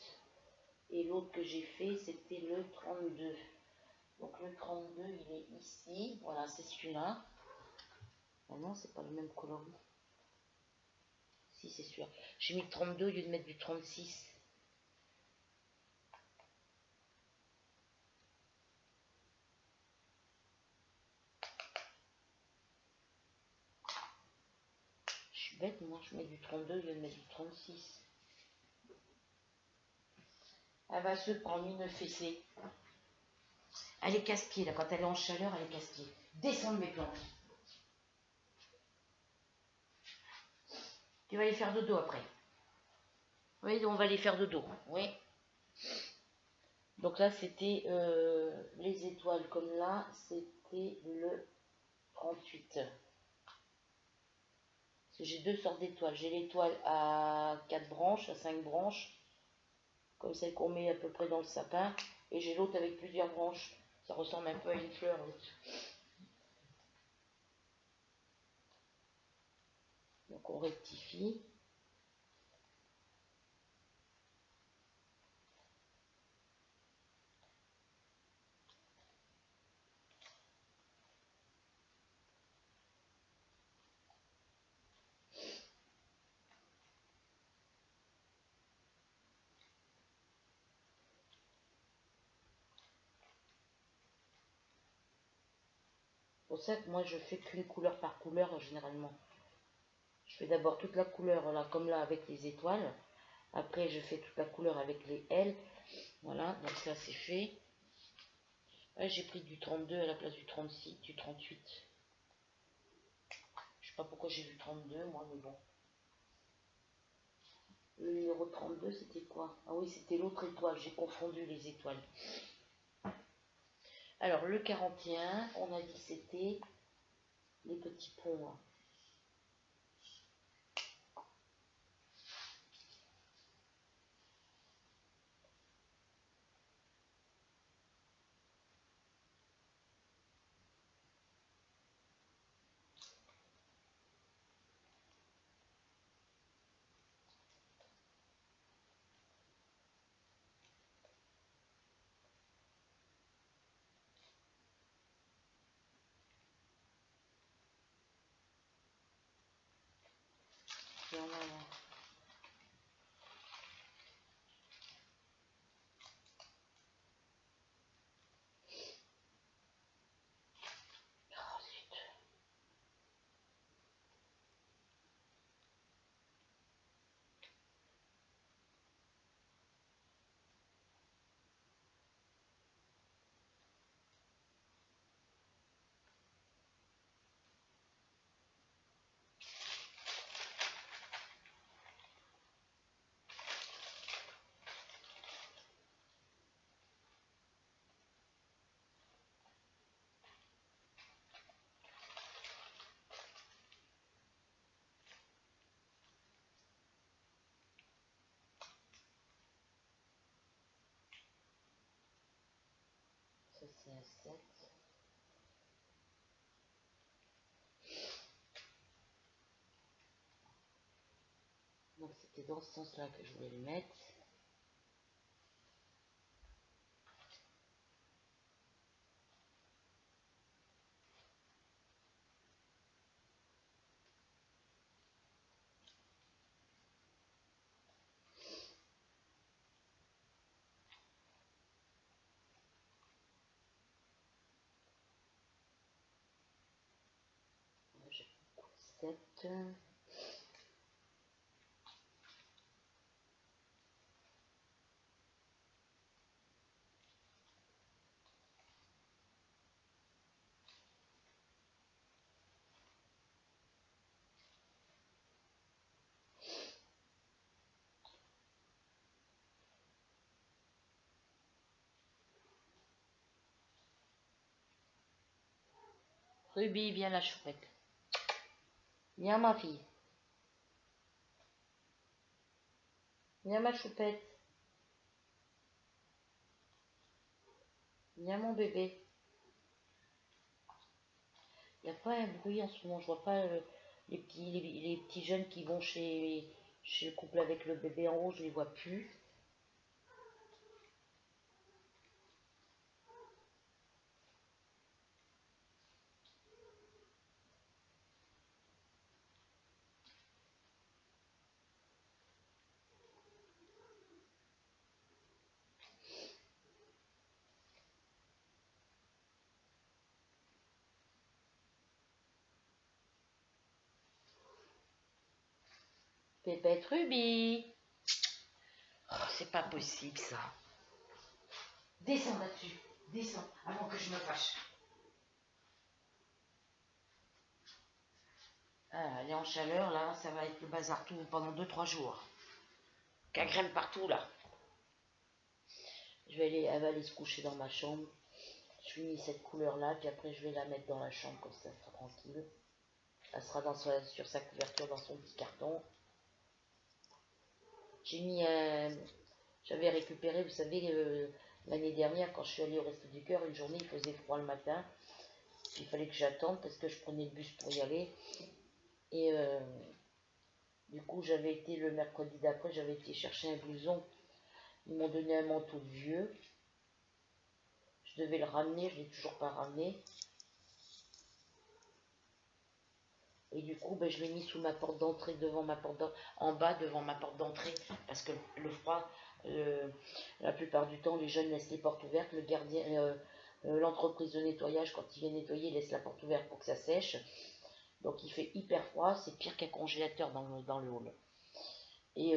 Et l'autre que j'ai fait, c'était le 32. Donc le 32, il est ici. Voilà, c'est celui-là. Ah non, c'est pas le même coloris. Si, c'est celui-là. J'ai mis le 32 au lieu de mettre du 36. Je suis bête, moi, je mets du 32 au lieu de mettre du 36. Elle va se prendre une fessée. Elle est casse-pied, là. Quand elle est en chaleur, elle est casse-pied. Descends de mes plantes. Tu vas aller faire dodo après. Oui, on va aller faire dodo. Oui. Donc là, c'était les étoiles. Comme là, c'était le 38. Parce que j'ai deux sortes d'étoiles. J'ai l'étoile à 4 branches, à 5 branches, comme celle qu'on met à peu près dans le sapin. Et j'ai l'autre avec plusieurs branches. Ça ressemble un peu à une fleur. Donc on rectifie. C'est pour ça que moi je fais qu'une couleur par couleur généralement. Je fais d'abord toute la couleur là, comme là avec les étoiles. Après je fais toute la couleur avec les L. Voilà, donc ça c'est fait. Là j'ai pris du 32 à la place du 36, du 38. Je sais pas pourquoi j'ai vu 32 moi, mais bon. Le numéro 32 c'était quoi? Ah oui, c'était l'autre étoile, j'ai confondu les étoiles. Alors le 41, on a dit que c'était les petits ponts. Hein. qu'il y en a là. Oh, zut. Ça c'est un 7. Donc c'était dans ce sens-là que je voulais le mettre. J'ai 7. Ruby, viens la choupette. Viens ma fille. Viens ma choupette. Viens mon bébé. Il n'y a pas un bruit en ce moment. Je vois pas les petits jeunes qui vont chez le couple avec le bébé en haut. Je les vois plus. Pépette Ruby. Oh, c'est pas possible ça. Descends là-dessus. Descends avant que je me fâche. Ah, elle est en chaleur là. Ça va être le bazar tout pendant 2-3 jours. Qu'elle crème partout là. Elle va aller se coucher dans ma chambre. Je lui ai mis cette couleur là. Puis après je vais la mettre dans la chambre comme ça sera tranquille. Elle sera sur sa couverture dans son petit carton. J'ai mis j'avais récupéré, vous savez, l'année dernière, quand je suis allée au Resto du Cœur, une journée, il faisait froid le matin. Il fallait que j'attende parce que je prenais le bus pour y aller. Et du coup, j'avais été le mercredi d'après, j'avais été chercher un blouson. Ils m'ont donné un manteau de vieux. Je devais le ramener, je ne l'ai toujours pas ramené. Et du coup, ben, je l'ai mis sous ma porte d'entrée, en bas devant ma porte d'entrée, parce que le froid, la plupart du temps, les jeunes laissent les portes ouvertes. Le gardien, l'entreprise de nettoyage, quand il vient nettoyer, laisse la porte ouverte pour que ça sèche. Donc il fait hyper froid, c'est pire qu'un congélateur dans le hall. Et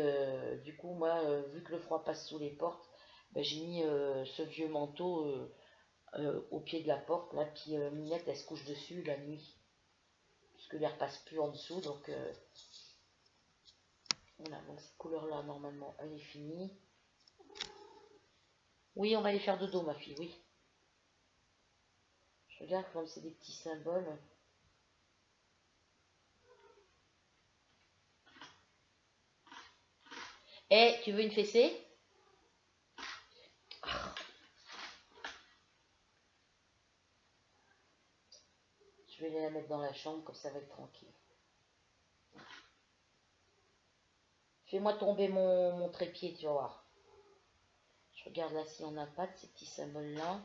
du coup, moi, vu que le froid passe sous les portes, ben, j'ai mis ce vieux manteau au pied de la porte, là, puis Minette, elle se couche dessus la nuit. Puisque l'air passe plus en dessous, donc voilà, donc cette couleur là normalement elle est finie. Oui, on va aller faire dodo ma fille, oui. Je regarde comme c'est des petits symboles. Eh, tu veux une fessée? Je vais la mettre dans la chambre, comme ça va être tranquille. Fais-moi tomber mon trépied, tu vas voir. Je regarde là s'il n'y en a pas de ces petits symboles là.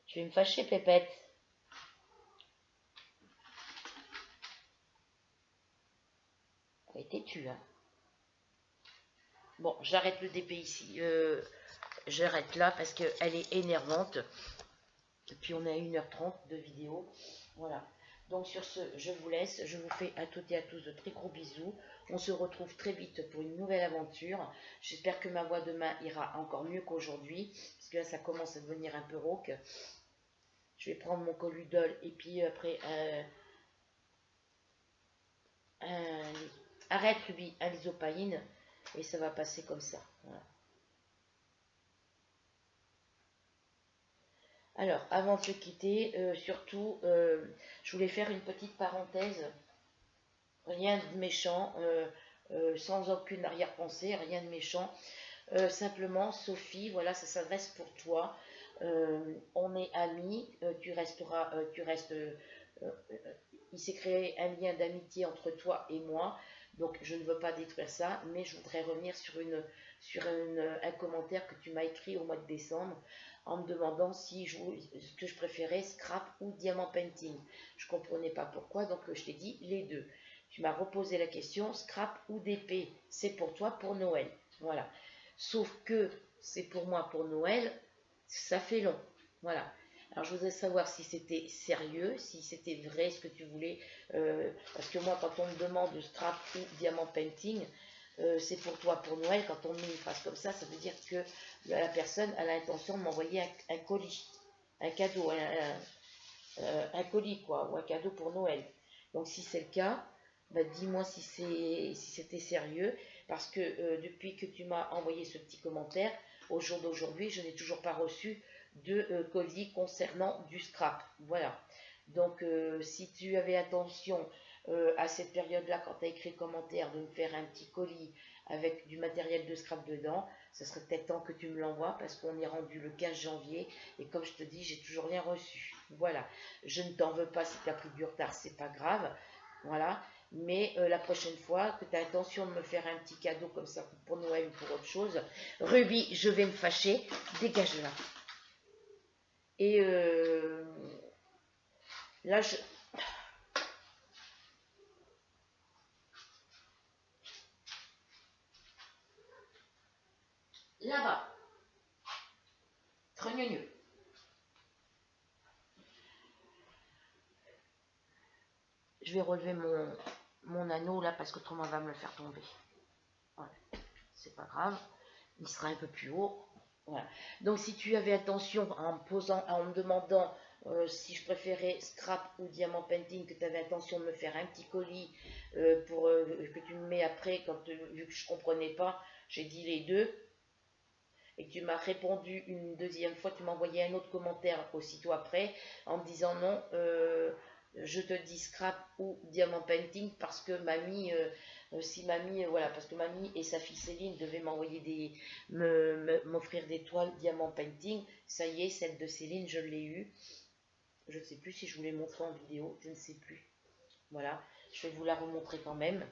Je vais me fâcher, Pépette. Elle était tue, hein. Bon, j'arrête le DP ici. J'arrête là parce qu'elle est énervante. Et puis on est à 1h30 de vidéo. Voilà. Donc sur ce, je vous laisse. Je vous fais à toutes et à tous de très gros bisous. On se retrouve très vite pour une nouvelle aventure. J'espère que ma voix demain ira encore mieux qu'aujourd'hui. Parce que là, ça commence à devenir un peu rauque. Je vais prendre mon coludol et puis après arrête lui un lysopaïne et ça va passer comme ça. Voilà. Alors, avant de se quitter, surtout, je voulais faire une petite parenthèse. Rien de méchant, sans aucune arrière-pensée, rien de méchant. Simplement, Sophie, voilà, ça s'adresse pour toi. On est amis, tu restes, il s'est créé un lien d'amitié entre toi et moi, donc je ne veux pas détruire ça, mais je voudrais revenir sur un commentaire que tu m'as écrit au mois de décembre, en me demandant si ce que je préférais, scrap ou diamant painting. Je ne comprenais pas pourquoi, donc je t'ai dit les deux. Tu m'as reposé la question, scrap ou DP, c'est pour toi pour Noël. Voilà. Sauf que c'est pour moi pour Noël, ça fait long. Voilà. Alors je voudrais savoir si c'était sérieux, si c'était vrai ce que tu voulais. Parce que moi, quand on me demande scrap ou diamant painting, c'est pour toi pour Noël. Quand on met une phrase comme ça veut dire que la personne a l'intention de m'envoyer un colis, un cadeau, un colis quoi, ou un cadeau pour Noël. Donc si c'est le cas, bah, dis-moi si c'était sérieux, parce que depuis que tu m'as envoyé ce petit commentaire, au jour d'aujourd'hui, je n'ai toujours pas reçu de colis concernant du scrap. Voilà. Donc si tu avais attention à cette période-là, quand tu as écrit le commentaire, de me faire un petit colis avec du matériel de scrap dedans, ce serait peut-être temps que tu me l'envoies, parce qu'on est rendu le 15 janvier, et comme je te dis, j'ai toujours rien reçu. Voilà. Je ne t'en veux pas si tu as pris du retard, c'est pas grave. Voilà. Mais la prochaine fois que tu as l'intention de me faire un petit cadeau comme ça pour Noël ou pour autre chose, Ruby, je vais me fâcher, dégage-la. Et là, là-bas, trogneux. Je vais relever mon anneau là parce qu'autrement on va me le faire tomber. Voilà. C'est pas grave, il sera un peu plus haut. Voilà. Donc si tu avais attention en me demandant si je préférais scrap ou diamant painting, que tu avais intention de me faire un petit colis que tu me mets après, vu que je ne comprenais pas, j'ai dit les deux, et que tu m'as répondu une deuxième fois, tu m'as envoyé un autre commentaire aussitôt après, en me disant non, je te dis scrap ou diamant painting parce que mamie, voilà, parce que mamie et sa fille Céline devaient m'envoyer m'offrir des toiles diamant painting. Ça y est, celle de Céline, je l'ai eue. Je ne sais plus si je vous l'ai montré en vidéo, je ne sais plus. Voilà, je vais vous la remontrer quand même.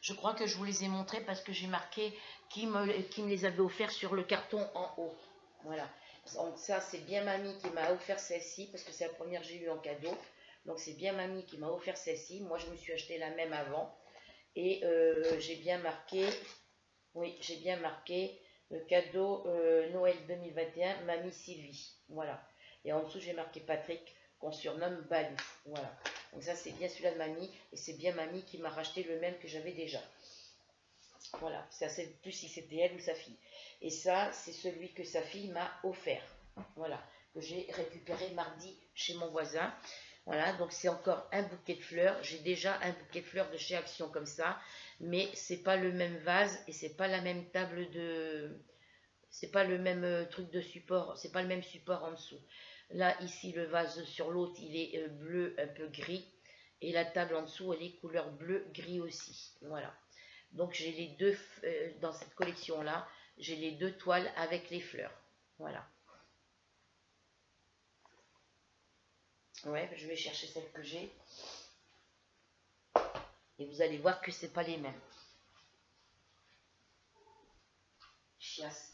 Je crois que je vous les ai montrés parce que j'ai marqué qui me les avait offerts sur le carton en haut. Voilà. Donc ça, c'est bien mamie qui m'a offert celle-ci parce que c'est la première que j'ai eue en cadeau. Donc c'est bien mamie qui m'a offert celle-ci. Moi, je me suis acheté la même avant. Et j'ai bien marqué, oui, j'ai bien marqué le cadeau Noël 2021, mamie Sylvie. Voilà. Et en dessous, j'ai marqué Patrick, qu'on surnomme Balou. Voilà. Donc ça, c'est bien celui-là de mamie. Et c'est bien mamie qui m'a racheté le même que j'avais déjà. Voilà. Ça, c'est plus si c'était elle ou sa fille. Et ça, c'est celui que sa fille m'a offert. Voilà. Que j'ai récupéré mardi chez mon voisin. Voilà. Donc, c'est encore un bouquet de fleurs. J'ai déjà un bouquet de fleurs de chez Action comme ça. Mais c'est pas le même vase et c'est pas la même table de... C'est pas le même truc de support. C'est pas le même support en dessous. Là, ici, le vase sur l'autre, il est bleu, un peu gris. Et la table en dessous, elle est couleur bleu-gris aussi. Voilà. Donc, j'ai les deux, dans cette collection-là, j'ai les deux toiles avec les fleurs. Voilà. Ouais, je vais chercher celle que j'ai. Et vous allez voir que c'est pas les mêmes. Chiasse.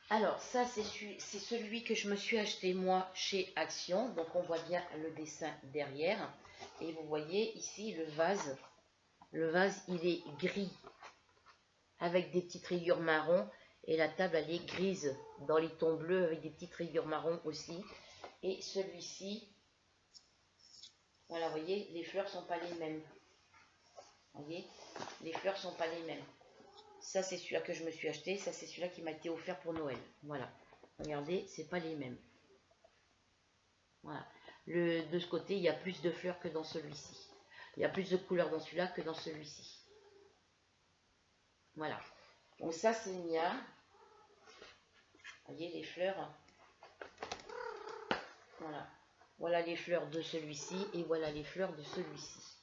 Alors, ça, c'est celui que je me suis acheté, moi, chez Action. Donc, on voit bien le dessin derrière. Et vous voyez ici le vase. Le vase, il est gris, avec des petites rayures marron. Et la table, elle est grise, dans les tons bleus, avec des petites rayures marron aussi. Et celui-ci, voilà, vous voyez, les fleurs sont pas les mêmes. Vous voyez, les fleurs sont pas les mêmes. Ça, c'est celui-là que je me suis acheté. Ça, c'est celui-là qui m'a été offert pour Noël. Voilà. Regardez, c'est pas les mêmes. Voilà. De ce côté, il y a plus de fleurs que dans celui-ci. Il y a plus de couleurs dans celui-là que dans celui-ci. Voilà. Donc ça, c'est le mien. Vous voyez les fleurs. Voilà. Voilà les fleurs de celui-ci et voilà les fleurs de celui-ci.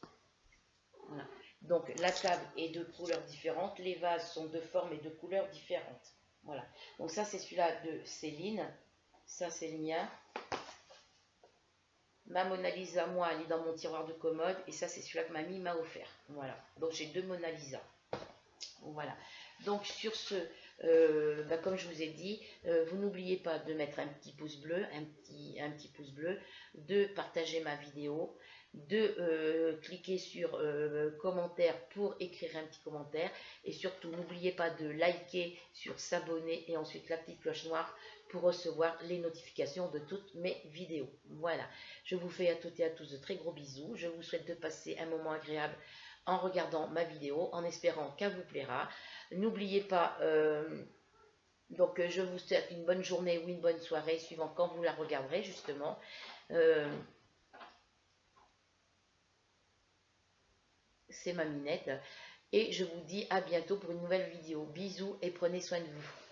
Voilà. Donc la table est de couleurs différentes. Les vases sont de formes et de couleurs différentes. Voilà. Donc ça, c'est celui-là de Céline. Ça, c'est le mien. Ma Mona Lisa, moi, elle est dans mon tiroir de commode. Et ça, c'est celui-là que mamie m'a offert. Voilà. Donc, j'ai 2 Mona Lisa. Voilà. Donc, sur ce, comme je vous ai dit, vous n'oubliez pas de mettre un petit pouce bleu, un petit pouce bleu, de partager ma vidéo, de cliquer sur commentaire pour écrire un petit commentaire. Et surtout, n'oubliez pas de liker sur s'abonner et ensuite la petite cloche noire pour recevoir les notifications de toutes mes vidéos. Voilà, je vous fais à toutes et à tous de très gros bisous. Je vous souhaite de passer un moment agréable en regardant ma vidéo, en espérant qu'elle vous plaira. N'oubliez pas, donc je vous souhaite une bonne journée ou une bonne soirée, suivant quand vous la regarderez justement. C'est ma Minette. Et je vous dis à bientôt pour une nouvelle vidéo. Bisous et prenez soin de vous.